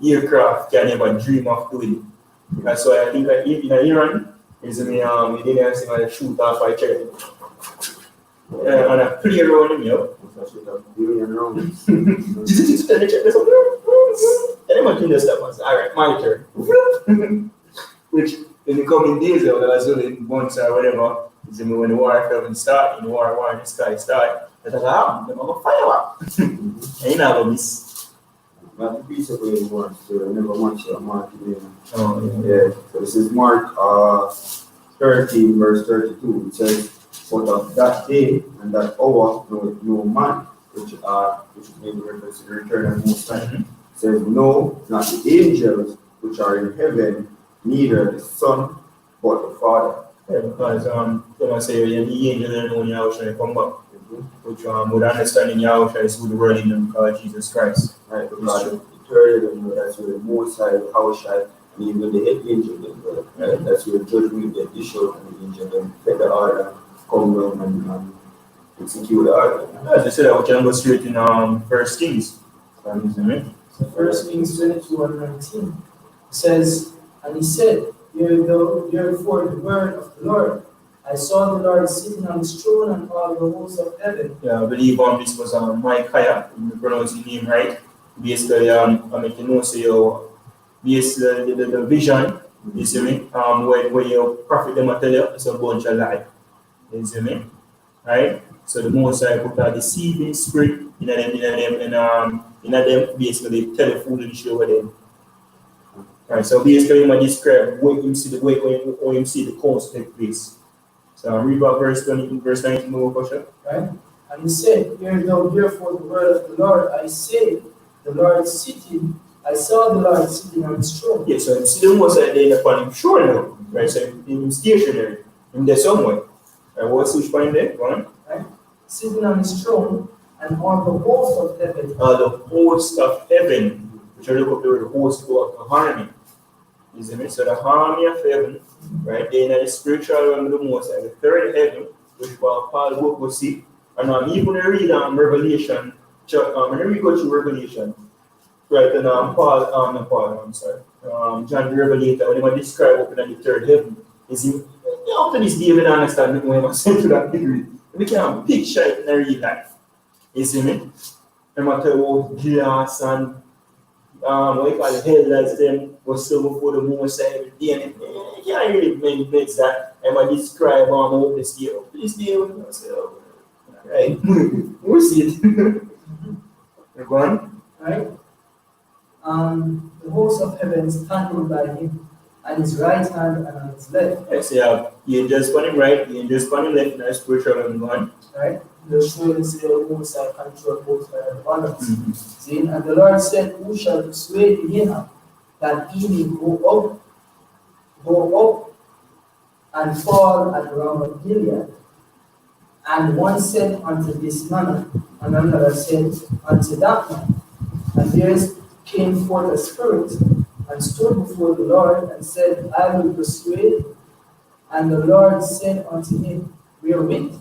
aircraft can never dream of doing. That's why I think that in Iran is in they didn't see my shoot off by check. And a plane around him, yo. Just check this out. And I'm going to do this stuff. Alright, my turn. Which in the coming days, I was doing months or whatever, is when the war film start, in the war in the sky start, that's what happened. I'm going to firework. And you know about this. Not the piece of it once, so I never watched Mark again. Oh, Yeah, so this is Mark 13, verse 32. It says, but of that day and that hour no man, which is maybe reference to the return of Most High. It says, no, not the angels which are in heaven, neither the Son, but the Father. yeah, because when I say you're the angel and know Yahushua to come back, which would understand in Yahushua is who the world in them called Jesus Christ. Right, because the third heaven, that's where the Most High, Yahushua, and even the head angel, right? That's where judgment get issued, and the angel then take the order, come down and execute the order. As I said, we can go straight in First Kings. So 1 Kings 22 and 19. It says, and he said, therefore the word of the Lord. I saw the Lord sitting on his throne and all the hosts of heaven. Yeah, I believe this was Micaiah, if you pronounce his name right. Basically, I make you know, say, basically, the vision, you see me, where your prophet them tell you, it's a bunch of lie. You see me? Right? So the Most High put a deceiving spirit in them, basically, tell the foolish over them. Right, so basically, I describe what you see, the way when you see the course take place. So read about verse 19 more, Pasha. Right? And he said, hear thou therefore the word of the Lord. I say, the Lord sitting, I saw the Lord sitting on his throne. Yeah, so you see the Most High there upon him, sure now. Right, so in stationary, in there somewhere. Right, what's which point there? One. Right? Sitting on his throne, and all the hosts of heaven. The host of heaven, which I look up there, the host of the army. You see me? So the army of heaven, right, then the spiritual realm of the Most High, the third heaven, which Paul will see. And even read Revelation, when we go to Revelation, right, and John the Revelator, when he describe opening the third heaven, is he, up to this day, we don't understand when he was sent to that degree. We can picture it in real life. You see me? I'm going to tell you about glass and what you call the headlights, them was still before the moon side every day. And you can't really make that. I'm going to describe how this day. Please do. I say, oh, right. We'll see it. You're going? Right? The hosts of heaven standing by him, on his right hand and on his left. I say, you just on him right, you just on him left, and that's spiritual and one. Right? The showing say the most I control both by the balance. See, and the Lord said, who shall persuade him that he may go up and fall at the realm of Gilead? And one said unto this man, and another said unto that man. And there came forth a spirit, and stood before the Lord, and said, I will persuade. And the Lord said unto him, wherewith?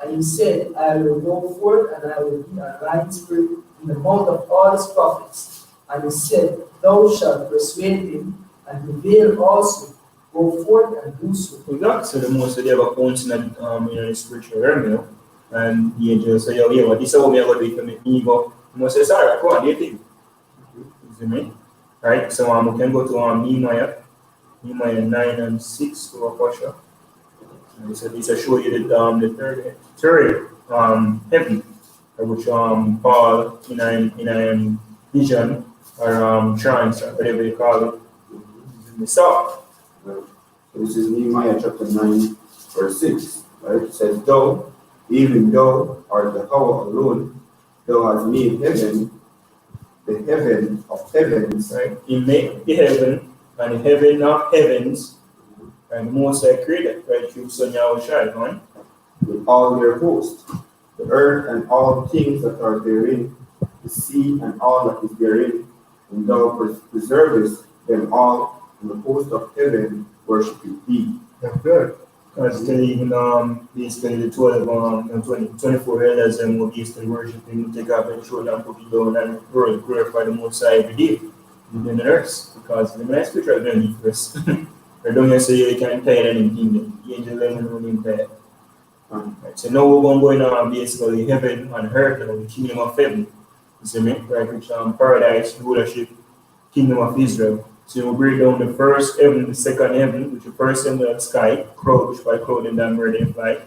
And he said, I will go forth, and I will be a lying spirit in the mouth of all his prophets. And he said, thou shalt persuade him, and prevail also. Go forth and do so. So the most of them have accounts in the spiritual realm, you know. And the angel say, oh, yeah, well, this is how we are going to do it for me. Go. You must say, sorry, go on, do you think? You see me? Right? So we can go to Nehemiah 9 and 6 to a portion. And so this will show you the third heaven, which Paul in a vision or trance or whatever you call it, in the south. So this is Nehemiah chapter 9, verse 6. Right? It says, thou, even thou art the power alone, thou hast made heaven, the heaven of heavens. Right? He made the heaven and the heaven of heavens, and the Most High created, right? Through Son Yahushua, right? With all their hosts, the earth and all things that are therein, the sea and all that is therein, and thou preservest them all, and the host of heaven worship thee. That's good. Because even basically the 24 elders and will basically worship him, take up and show them put down and glorify the Most High every day within the earth. Because the nice picture of them first. I don't even say you can't tell anything. The angel learning when you tell. Right. So now we're going to basically heaven and earth, and the kingdom of heaven. You see me? Right, which paradise, rulership, kingdom of Israel. So we break down the first heaven, the second heaven, which is the first in the sky, cloud, which by cloud and then where they fly.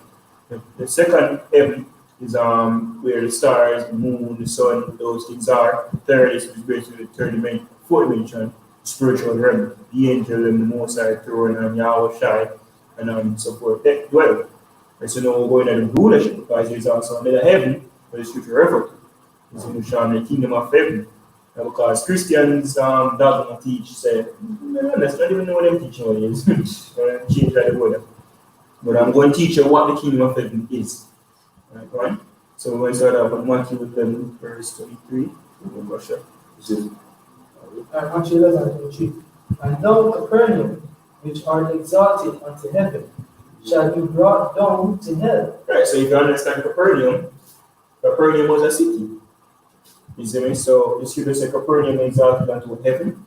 The second heaven is where the stars, the moon, the sun, those things are. The third is basically the third dimension, fourth dimension, spiritual realm, the angel and the Most High throne and Yahushua and so forth. That dwell. And so now we're going to the rulership because there's also another heaven where the scripture refers to. It's in the kingdom of heaven. Because Christians dogma teach say, no, let's not even know what I'm teaching what it is. Change that word. But I'm going to teach you what the kingdom of heaven is. Right? So we're going to start off with Matthew 11, verse 23. Matthew 11, 23. And thou, Capernaum, which art exalted unto heaven, shall be brought down to hell. Right, so if you understand Capernaum was a city. You see me? So the scripture says Capernaum exalted unto heaven.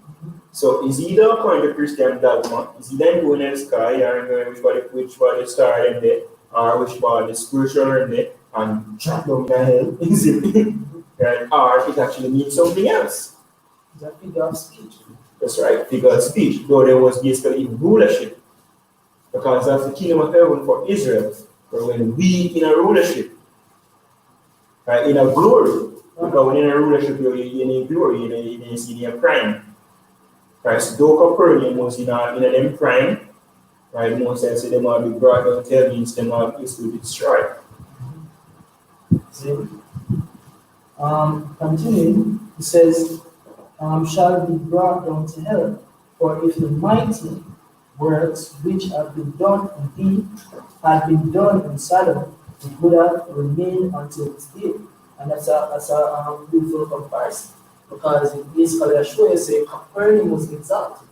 So is either according to Christian dogma, is he then going in the sky or which body star in there, or which body spiritual in there, and drop down the hell? Is it? Right? Or it actually means something else. Is that figure of speech? That's right, figure of speech. Though there was basically rulership. Because that's the kingdom of heaven for Israel. But when we in a rulership, right, in a glory, because when in a rulership, you need glory, you need see your prime. Right, so though Capernaum was in them prime, right, most say them will be brought down to hell, means them will be destroyed. See? Continuing, it says, shall be brought down to hell, for if the mighty works which have been done in thee had been done in Sodom, it would have remained until this day. And that's a beautiful comparison, because it basically shows you Capernaum was exalted,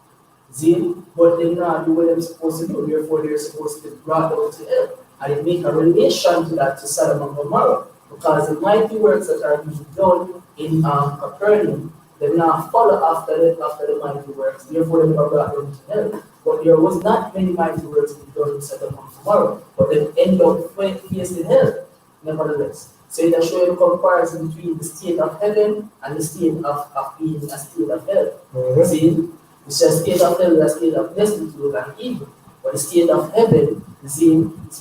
see, but they not do what they're supposed to do, therefore they're supposed to be brought down to hell. And it make a relation to that to Sodom and Gomorrah, because the mighty works that are being done in Capernaum, they not follow after the mighty works, therefore they are brought down to hell. But there was not many mighty works being done in Sodom and Gomorrah, but they end up facing hell. nevertheless. So it shows a comparison between the state of heaven and the state of being a state of hell. See, it's a state of hell, a state of destitute and evil. But the state of heaven, it's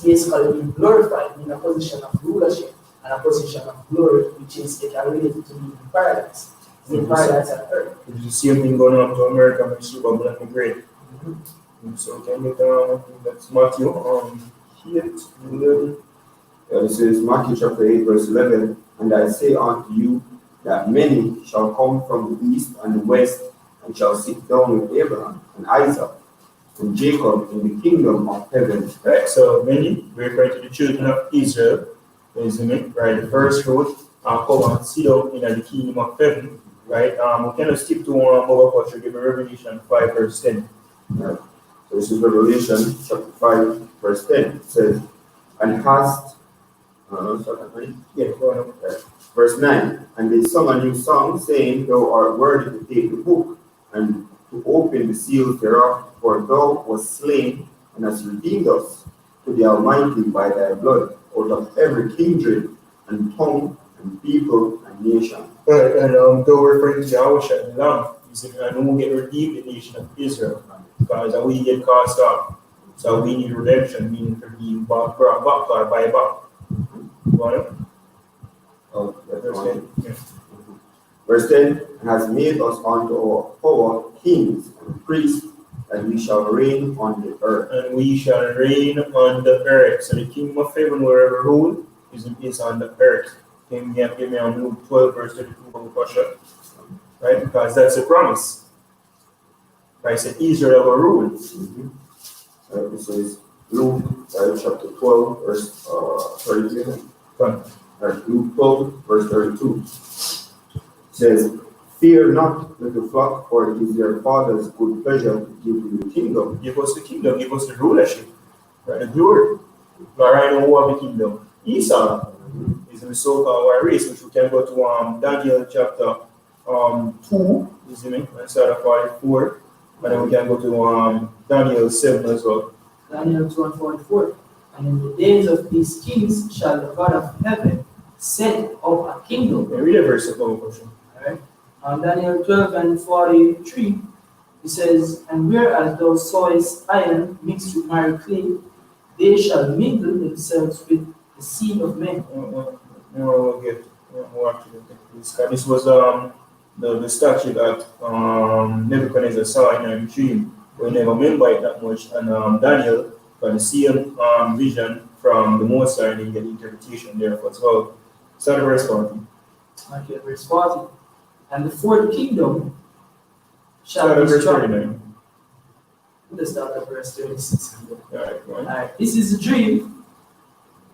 basically being glorified, in a position of rulership and a position of glory, which is related to being in paradise. In paradise and earth. It's the same thing going on to America, but Super Bowl and great. So can you I think that's Matthew 8:11. This is Matthew chapter 8, verse 11. And I say unto you that many shall come from the east and the west, and shall sit down with Abraham and Isaac and Jacob in the kingdom of heaven. Right, so many, referring to the children of Israel, isn't it? Right, the first road, come and sit down in the kingdom of heaven. Right, we cannot skip to our culture, give a Revelation 5, verse 10. Right. So this is Revelation chapter 5, verse 10. It says, and hast, Yeah, go on. right. Verse 9, and they sung a new song, saying, Thou art worthy to take the book, and to open the seals thereof, for thou wast slain, and hast redeemed us to the Almighty by thy blood, out of every kindred, and tongue, and people, and nation. Right, and though referring to Yahweh and the Lamb, he said, and who will get redeemed the nation of Israel, because we get cast off. So we need redemption, meaning for being brought back or by back. Oh, that's Verse one. 10. Yeah. Verse 10, and has made us unto our power kings and priests, that we shall reign on the earth. And we shall reign on the earth. So the kingdom of heaven, wherever rule, is on the earth. Can you give me on Luke 12, verse 32, Pasha? Right? Because that's a promise. Right? So Israel will rule. This is Luke chapter 12, verse 32. Luke 12, verse 32. It says, Fear not, little flock, for it is your Father's good pleasure to give you the kingdom. Give us the kingdom, give us the rulership, right? The glory. But right now, who have the kingdom? Esau is the so-called white race, which we can go to Daniel chapter 2, isn't it? And start at 44. And then we can go to Daniel 7 as well. Daniel 2 and 44. And in the days of these kings shall the God of heaven set up a kingdom. Yeah, read a verse of our question. Alright. Daniel 12 and 43, it says, And whereas thou sawest iron mixed with miry clay, they shall mingle themselves with the seed of men. We'll get more actually. This was the statue that Nebuchadnezzar saw in a dream. We never remember it that much. And Daniel got the same vision from the Most High, and he get interpretation there as well. So the verse 40. Okay, verse 40. And the fourth kingdom shall Start at be verse strong. 39. Let's start at verse 36. Alright, go on. Alright, this is a dream,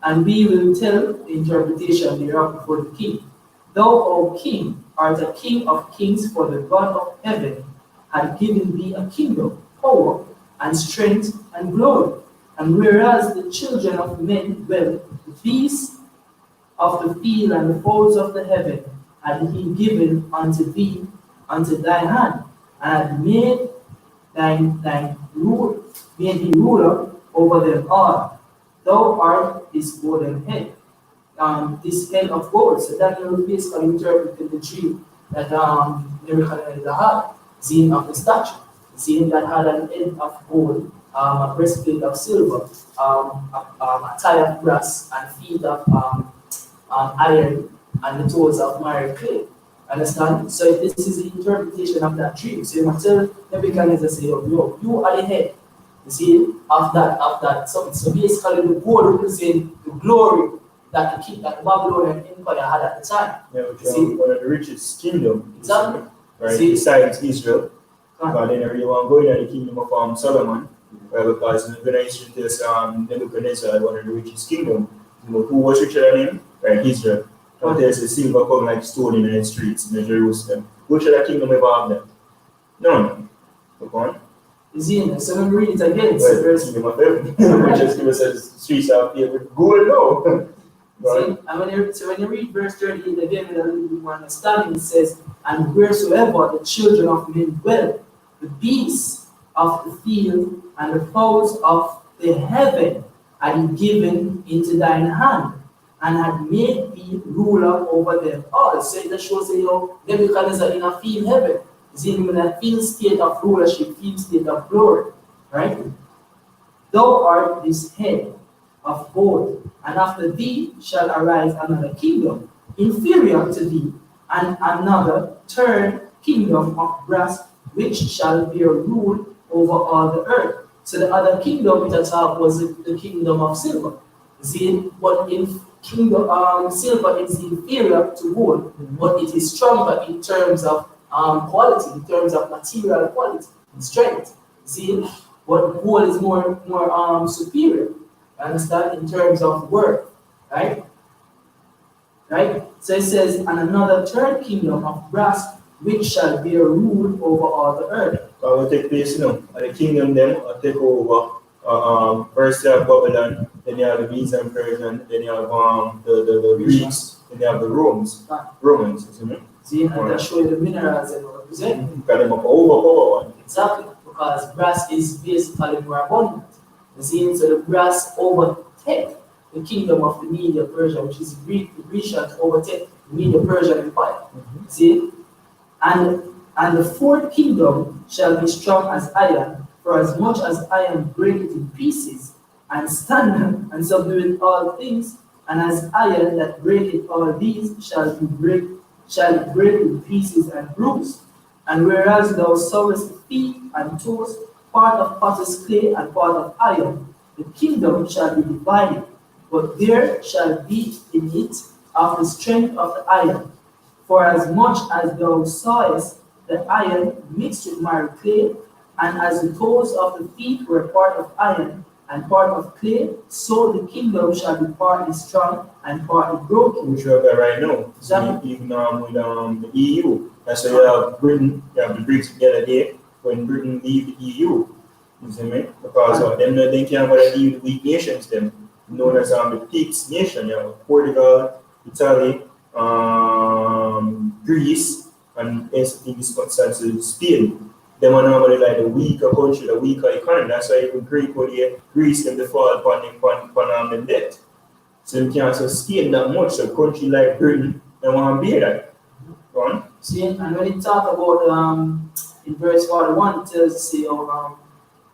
and we will tell the interpretation thereof before the king. Thou, O king, art a king of kings, for the God of heaven had given thee a kingdom, power, and strength, and glory. And whereas the children of men dwell, the beasts of the field and the fowls of the heaven had he given unto thee, unto thy hand, and had made thine thee ruler over them all. Thou art his golden head, this head of gold. So Daniel basically interpreted the dream that Nebuchadnezzar had, seeing of the statue, seeing that had an head of gold, a breastplate of silver, a thigh of brass, and feet of iron, and the toes of miry clay. Understand? So this is the interpretation of that dream. So you must tell Nebuchadnezzar, say, yo, you are the head. You see, of that something. So basically the gold represents the glory that the Babylonian Empire had at the time. Yeah, which is one of the richest kingdom. Exactly. Right, See? besides Israel. But then really want to go in the kingdom of Solomon, right, because in the history tells Nebuchadnezzar had one of the richest kingdom. You know, who was richer than him? Right, Israel. And there's a silver come like stone in the streets in Jerusalem. Which other kingdom ever have that? None. Look on. You see, so when we read it again, it's Well, a verse. kingdom of heaven. Which just give us the streets are paved with gold now. See, and when you read verse 38 again with a little bit more understanding, it says, And wheresoever the children of men dwell, the beasts of the field and the fowls of the heaven are given into thine hand, and had made thee ruler over them all. So it shows you Nebuchadnezzar in a field heaven. Is in a field state of rulership, field state of glory. Right? Thou art this head of gold, and after thee shall arise another kingdom, inferior to thee, and another third kingdom of brass, which shall bear rule over all the earth. So the other kingdom that was the kingdom of silver. See, but in kingdom silver is inferior to gold, but it is stronger in terms of quality, in terms of material quality and strength. See, but gold is more superior. Understand, in terms of worth, right? Right? So it says, and another third kingdom of brass, which shall bear rule over all the earth. That will take place, and the kingdom them will take over. First you have Babylon, then you have the Medes and Persian, then you have the Greeks, then you have the Romans, isn't it? See, and they show you the minerals and represent. Got them up over. Exactly, because brass is basically more abundant. You see, so the brass overtake the kingdom of the Media Persia, which is Greek, the Grecians overtake the Media Persian Empire. See? And the fourth kingdom shall be strong as iron, for as much as iron breaketh in pieces, and stand and subdue all things, and as iron that breaketh all these shall break in pieces and bruise. And whereas thou sawest feet and toes, part of potter's clay and part of iron, the kingdom shall be divided, but there shall be in it of the strength of the iron. For as much as thou sawest the iron mixed with miry clay, and as the toes of the feet were part of iron and part of clay, so the kingdom shall be partly strong and partly broken. Which we have that right now. Exactly. Even with the EU. That's why you have Britain, you have the Brits the other day, when Britain leave the EU. You see me? Because they can't leave the weak nations, them known as the PIGS nation. You have Portugal, Italy, Greece, and in circumstances Spain. They are normally like the weaker country, the weaker economy. That's why even Greece them they fall upon the debt. So they can't sustain that much. So a country like Britain, they want to be that. Go on. See, and when it talk about in verse 41, it tells say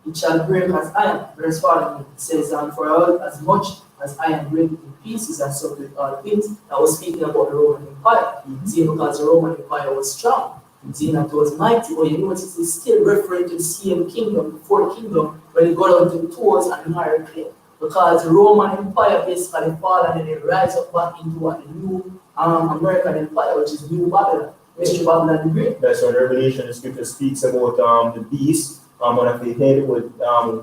it shall break as iron. Verse 41 it says, for all as much as iron break in pieces and so with all things. I was speaking about the Roman Empire. See, because the Roman Empire was strong. See, that was mighty. But you notice it's still referring to the same kingdom, the fourth kingdom, when you go down to the toes and the miry clay. Because the Roman Empire basically fall and then they rise up back into what the new American Empire, which is New Babylon, which is Babylon the Great. That's what Revelation, the scripture speaks about the beast, one of the head with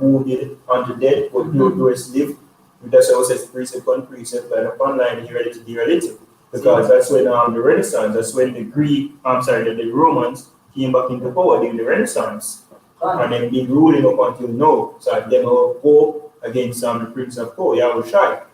wounded unto death, but no doors live. That's why it says precept upon precept, line upon line, heredity to heredity. Because that's when the Renaissance, that's when the Romans came back into power during the Renaissance. And they've been ruling up until now. So them will go against the Prince of Power, Yahushua,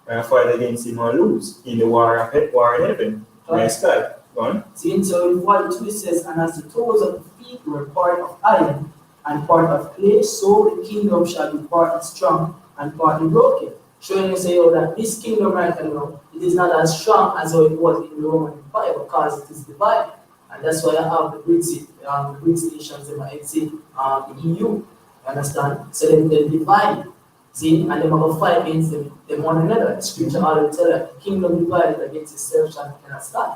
and fight against him and lose in the war in heaven, in the sky. Go on. See, so in 42 it says, and as the toes of the feet were part of iron and part of clay, so the kingdom shall be partly strong and partly broken. Showing you say that this kingdom right now, it is not as strong as how it was in the Roman Empire because it is divided. And that's why I have the BRICS nations, they might say the EU. You understand? So they're divided. See, and they're going to fight against them one another. The scripture already tells us the kingdom divided against itself cannot stand.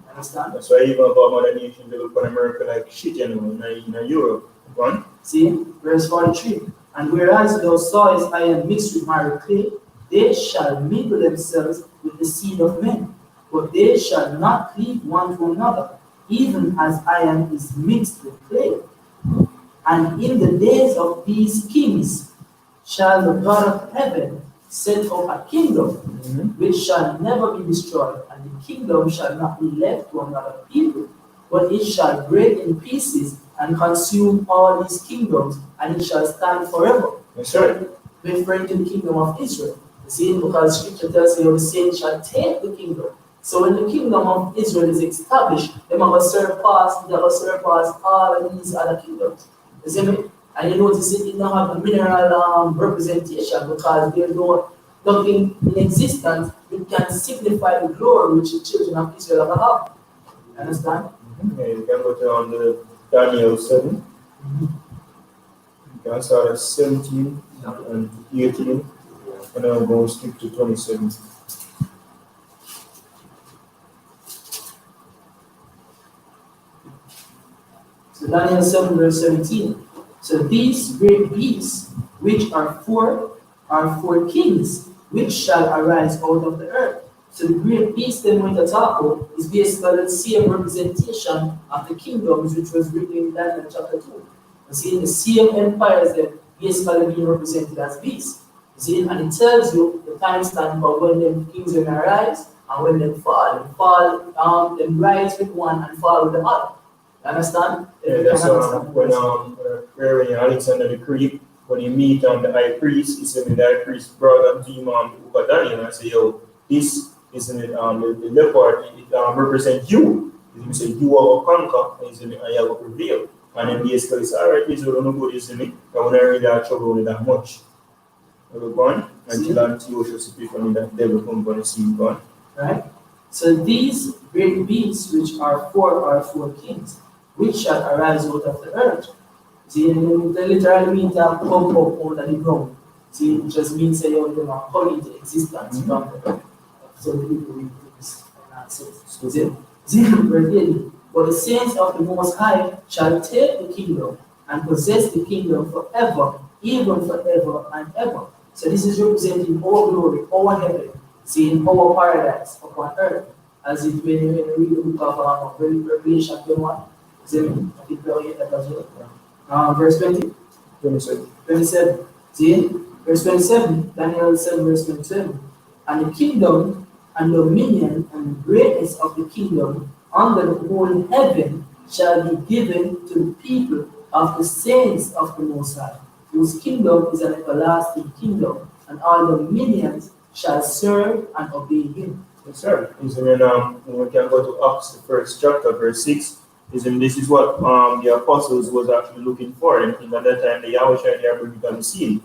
Understand? That's why even about other nations, they look on America like shit, in Europe. Go on. See, verse 43. And whereas thou sawest iron mixed with miry clay, they shall mingle themselves with the seed of men, but they shall not cleave one to another, even as iron is mixed with clay. And in the days of these kings shall the God of heaven set up a kingdom which shall never be destroyed, and the kingdom shall not be left to another people, but it shall break in pieces and consume all these kingdoms, and it shall stand forever. That's right. Referring to the kingdom of Israel. See, because scripture tells you the saints shall take the kingdom. So when the kingdom of Israel is established, they must surpass all of these other kingdoms. You see me? And you notice it now have a mineral representation because there's nothing in existence it can signify the glory which the children of Israel ever have. Understand? Yeah, you can go to the Daniel 7. You can start at 17 and 18, and then we'll skip to 27. So Daniel 7 verse 17. So these great beasts, which are four kings, which shall arise out of the earth. So the great beast then with Atako is basically the same representation of the kingdoms which was written in Daniel chapter 2. You see, the same empires that basically being represented as beasts. You see, and it tells you the time stamp of when them kings will arise and when they fall. Them rise with one and fall with the other. You understand? Yeah, that's when Alexander the Great, when he meet the high priest, he said the high priest brought up to him the book of Daniel and I say, yo, this isn't it the leopard, it represents you. He said, you are a conquer, and I have a prevail. And then basically say, alright, Israel don't go this me, I won't really have trouble with that much. We're going until Antiochus speak on that devil come going to see you gone. Right? So these great beasts which are four kings, which shall arise out of the earth. See, they literally mean to come up under the ground. See, it just means say you know come into existence from the earth. So the people read this and not say. But the saints of the Most High shall take the kingdom and possess the kingdom forever, even forever and ever. So this is representing our glory, our heaven, see, in our paradise upon earth, as it when you read the book of Revelation 21. Verse 20. 27. See, verse 27, Daniel 7, verse 27. And the kingdom and dominion and greatness of the kingdom under the whole heaven shall be given to the people of the saints of the Most High, whose kingdom is an everlasting kingdom, and all dominions shall serve and obey him. Yes, sir. When we can go to Acts, the first chapter, verse 6. This is what the apostles was actually looking for. And at that time, the Yahweh and the bring on the scene.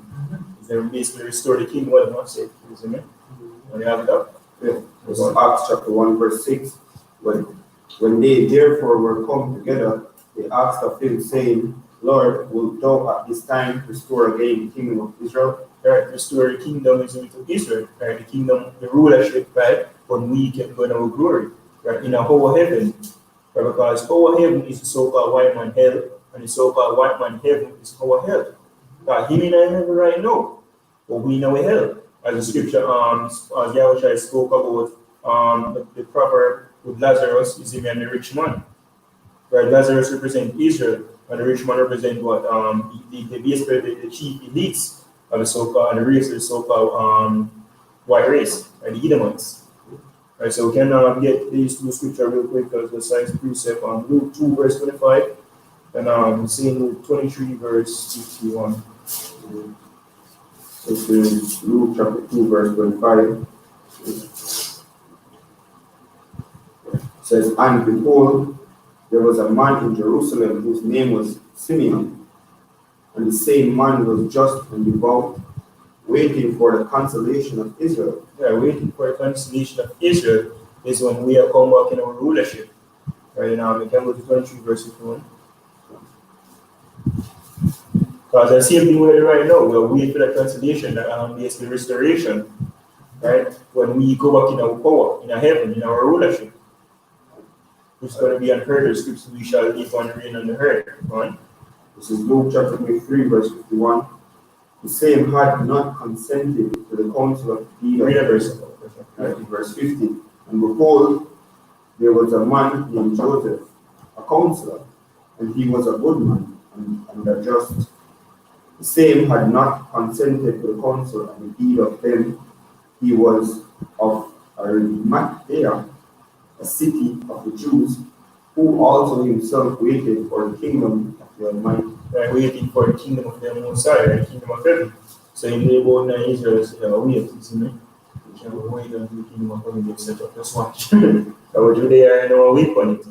They basically restore the kingdom of God, say, isn't it? And you have it up? Yeah. It's Acts chapter 1, verse 6. When they therefore were come together, they asked of him, saying, Lord, wilt thou at this time restore again the kingdom of Israel? Right, restore the kingdom is into Israel. Right, the kingdom, the rulership, right? When we can go in our glory, right? In our whole heaven. Right, because our heaven is the so-called white man hell, and the so-called white man heaven is our hell. God, him in our heaven right now, but we know hell. As the scripture, as Yahweh spoke about the proverb with Lazarus is him and the rich man. Right, Lazarus represents Israel, and the rich man represents what basically the chief elites of the so-called and the race of the so-called white race, and the Edomites. Right, so we can get these two scriptures real quick because the science precept on Luke 2 verse 25 and seeing Luke 23 verse 61. This is Luke chapter 2 verse 25. It says, and behold, there was a man in Jerusalem whose name was Simeon, and the same man was just and devout, waiting for the consolation of Israel. Yeah, waiting for the consolation of Israel is when we are come back in our rulership. Right now, we can go to 23 verse 51. Because the same thing we're doing right now, we're waiting for the consolation, basically restoration. Right? When we go back in our power, in our heaven, in our rulership. It's going to be unheard of scripture, we shall live and reign on the earth. Right? This is Luke chapter 23 verse 51. The same had not consented to the counsel of the verse 50. And behold, there was a man named Joseph, a counselor, and he was a good man and a just. The same had not consented to the counsel and the deed of them. He was of Arimathea, a city of the Jews, who also himself waited for the kingdom of the Almighty. Waiting for the kingdom of the Most High, the kingdom of heaven. So in the born in Israel, wait, isn't it? We can wait until the kingdom of heaven gets set up. Just watch. So we're Judea and our wait on it.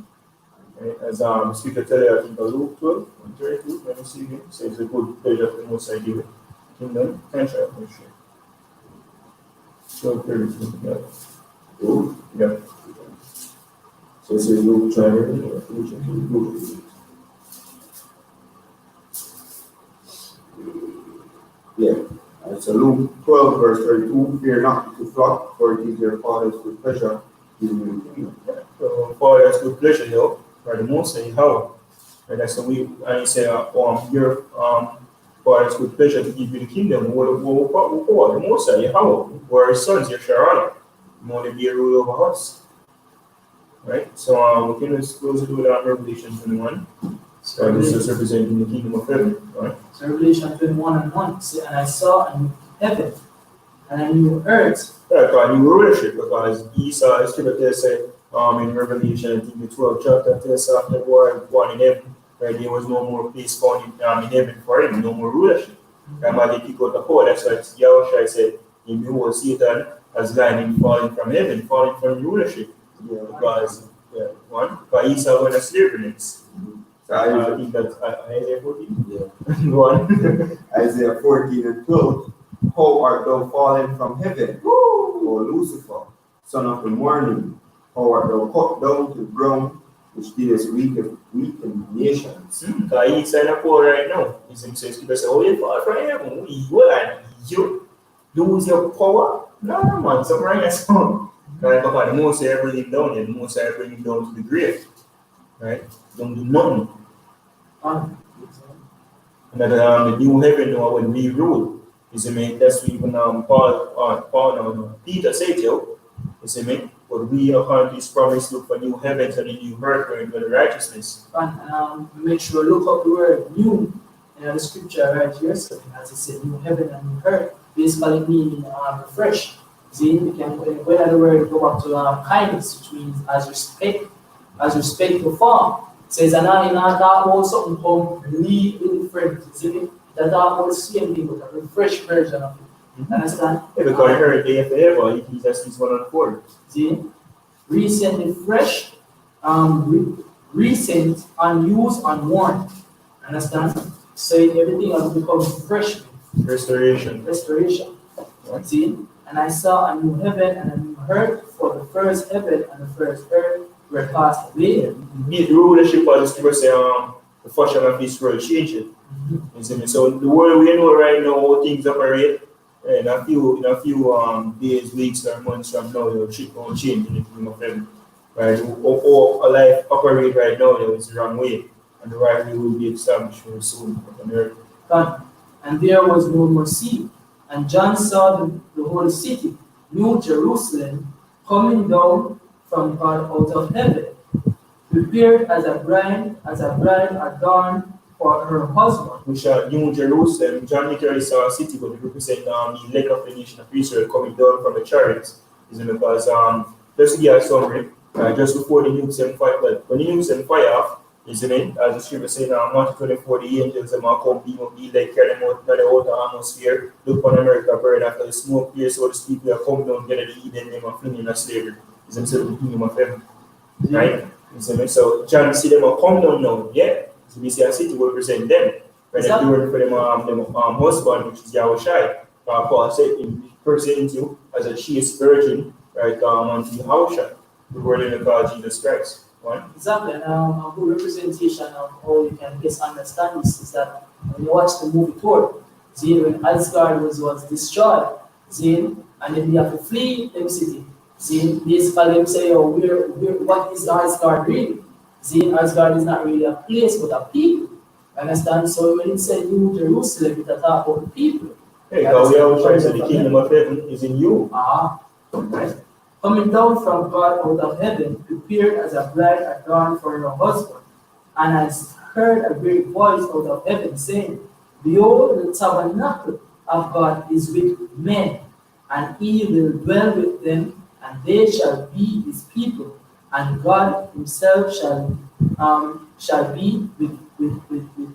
Right? As speaker tell you, I think Luke 12, 132, let me see again. So it's a good pleasure of the Most High give it. Kingdom, contract, 12:32. Yeah. Luke. Yeah. So it says Luke chapter, Luke. Yeah. So Luke 12, verse 32, fear not to flock, for it is your Father's good pleasure to give you the kingdom. So Father's good pleasure, or the most say how. And that's what he say, your Father's good pleasure to give you the kingdom. What the most say, how? We're his sons, your Sharana. You want to be a ruler over us. Right? So we can just close it with Revelation 21. So this is representing the kingdom of heaven, right? So Revelation 21 and 1. And I saw a new heaven and a new earth. Yeah, because new rulership, because Esau is scripture say in Revelation, I think the 12th chapter tells us after born in heaven, right? There was no more place found in heaven for him, no more rulership. And when they pick out the power, that's why Yahushua said, in you was Satan as lightning falling from heaven, falling from rulership. Yeah. Because because Esau went to slavery next. So I think that's Isaiah 14. yeah. One. Isaiah 14 and 12. How art thou fallen from heaven, O Lucifer, son of the morning? How art thou cut down to the ground, which didst weaken nations? Because he's in a poor right now. He's in says, people say, oh, you fall from heaven. You lose your power? No, man, something right now. Because the most I bring him down, and the most I bring him down to the grave. Right? Don't do nothing. And that the new heaven now will be ruled. You see me? That's what even Peter said, you see me? But we upon this promise look for new heavens and a new earth wherein dwell righteousness. And make sure look up the word new in the scripture right here. So as it said, new heaven and new earth, basically meaning refresh. See, we can when the word go back to kindness, which means as respect to form. It says, and I in that whole something come lead with friends. See, that whole same thing, but a refreshed version of it. Understand? Yeah, because I heard day after ever, he just is 1 and 4. See, recently fresh, recent, unused, unworn. Understand? So everything has become fresh. Restoration. Restoration. Right. See, and I saw a new heaven and a new earth, for the first heaven and the first earth were passed away. The rulership of the scripture say, the fashion of this world changed. You see me? So the world we know right now, how things operate, in a few days, weeks, or months from now, your shit won't change in the kingdom of heaven. Right? How a life operate right now is the wrong way, and the right way will be established very soon on earth. And there was no more sea. And John saw the whole city, New Jerusalem, coming down from God out of heaven, prepared as a bride adorned for her husband. Which New Jerusalem, John literally saw a city, but it represents the elect of the nation of Israel coming down from the chariots. Is because just to give a summary, just before the nukes and fire, when the nukes and fire off, isn't it? As the scripture says, Matthew 24, the angels them come beam up the like carry them out of the outer atmosphere, look on America burn after the smoke clears, so the people are come down, get the Eden, them and fling in a slavery. Is themselves the kingdom of heaven. Right? So John see them come down now, yeah. So we see a city will represent them. When they're doing for them husband, which is Yahushua. Paul said in present you as a chaste virgin, right, unto Yahushua, the word in the God Jesus Christ. Right? Exactly, and a good representation of how you can best understand this is that when you watch the movie Thor, see when Asgard was destroyed, see, and then they have to flee the city. See, basically them say, oh, what is Asgard really? See, Asgard is not really a place but a people. Understand? So when it says New Jerusalem, it talks about the people. Hey, because we are trying to say the kingdom of heaven is in you. Right. Coming down from God out of heaven, prepared as a bride adorned for her husband. And I heard a great voice out of heaven saying, behold, the tabernacle of God is with men, and he will dwell with them, and they shall be his people, and God himself shall be with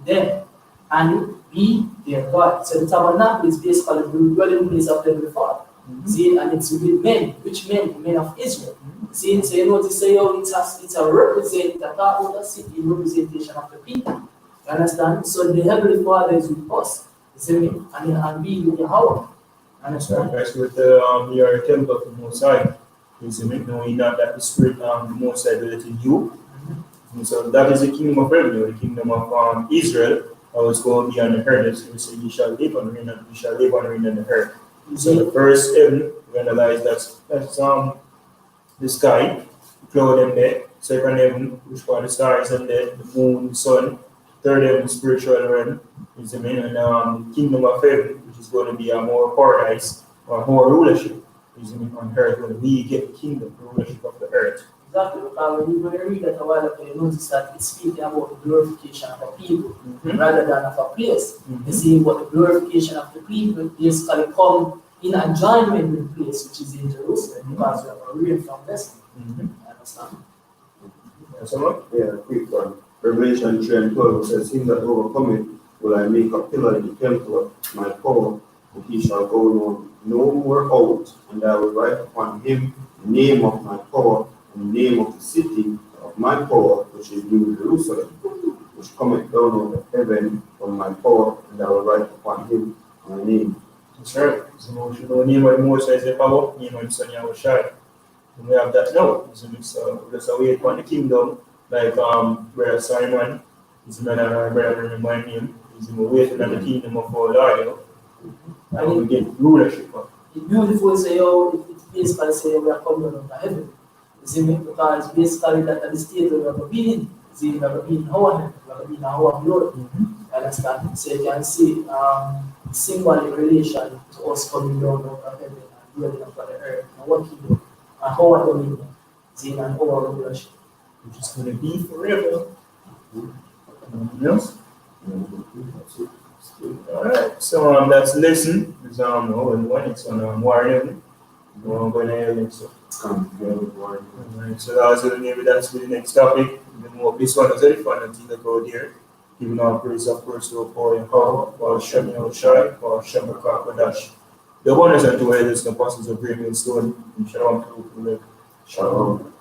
them, and be their God. So the tabernacle is basically the dwelling place of the Heavenly Father. See, and it's with men. Which men? The men of Israel. See, so you notice, say, oh, it's a representation of the people. You understand? So the Heavenly Father is with us. See me? And we with Yahweh. Understand? That's with the your temple of the Most High. You see me, knowing that the Spirit the Most High dwelleth in you. And so that is the kingdom of heaven, the kingdom of Israel. I was going to be on the earth. So you say you shall live on reign and you shall live on reign on the earth. So the first heaven, we analyze that's the sky, the cloud in there. Second heaven, which are the stars in there, the moon, the sun. Third heaven, spiritual realm, is the main, and the kingdom of heaven, which is going to be a more paradise or more rulership, is on earth when we get the kingdom, the rulership of the earth. Exactly, because when you read that a while ago, you notice that it's speaking about the glorification of a people rather than of a place. You see, but the glorification of the people basically come in adjournment with the place, which is in Jerusalem, because we are reading from this. Understand? That's all. Yeah, quick one. Revelation 3 and 12 says, Him that overcometh will I make a pillar in the temple of my power, and he shall go no more out, and I will write upon him the name of my power, and the name of the city of my power, which is New Jerusalem, which cometh down out of heaven from my power, and I will write upon him my name. That's right. So you know, name of the Most High is the power, name of the Son Yahushua. And we have that now. So just wait upon the kingdom, like Brother Simon, is another our brother remind him, is waiting on the kingdom of our Lord, and we get rulership. It's beautiful, say, oh, it's basically say we are coming out of heaven. You see me? Because basically that at the state we have been in. See, we have been in our heaven, we have been in our glory. Understand? So you can see symbolic relation to us coming down out of heaven and dwelling upon the earth and working and our dominion, see, and our rulership. Which is going to be forever. Anything else? Alright, so that's lesson. It's it's on Warren. We're going to so. Alright, so maybe that's the next topic. This one is very fun until they go there. Giving our praise, of course, to Paul and Paul, or Shem Yahushai, or Shem Kodash. The one is unto elders, the apostles of Great Millstone, and Shalom to the Shalom.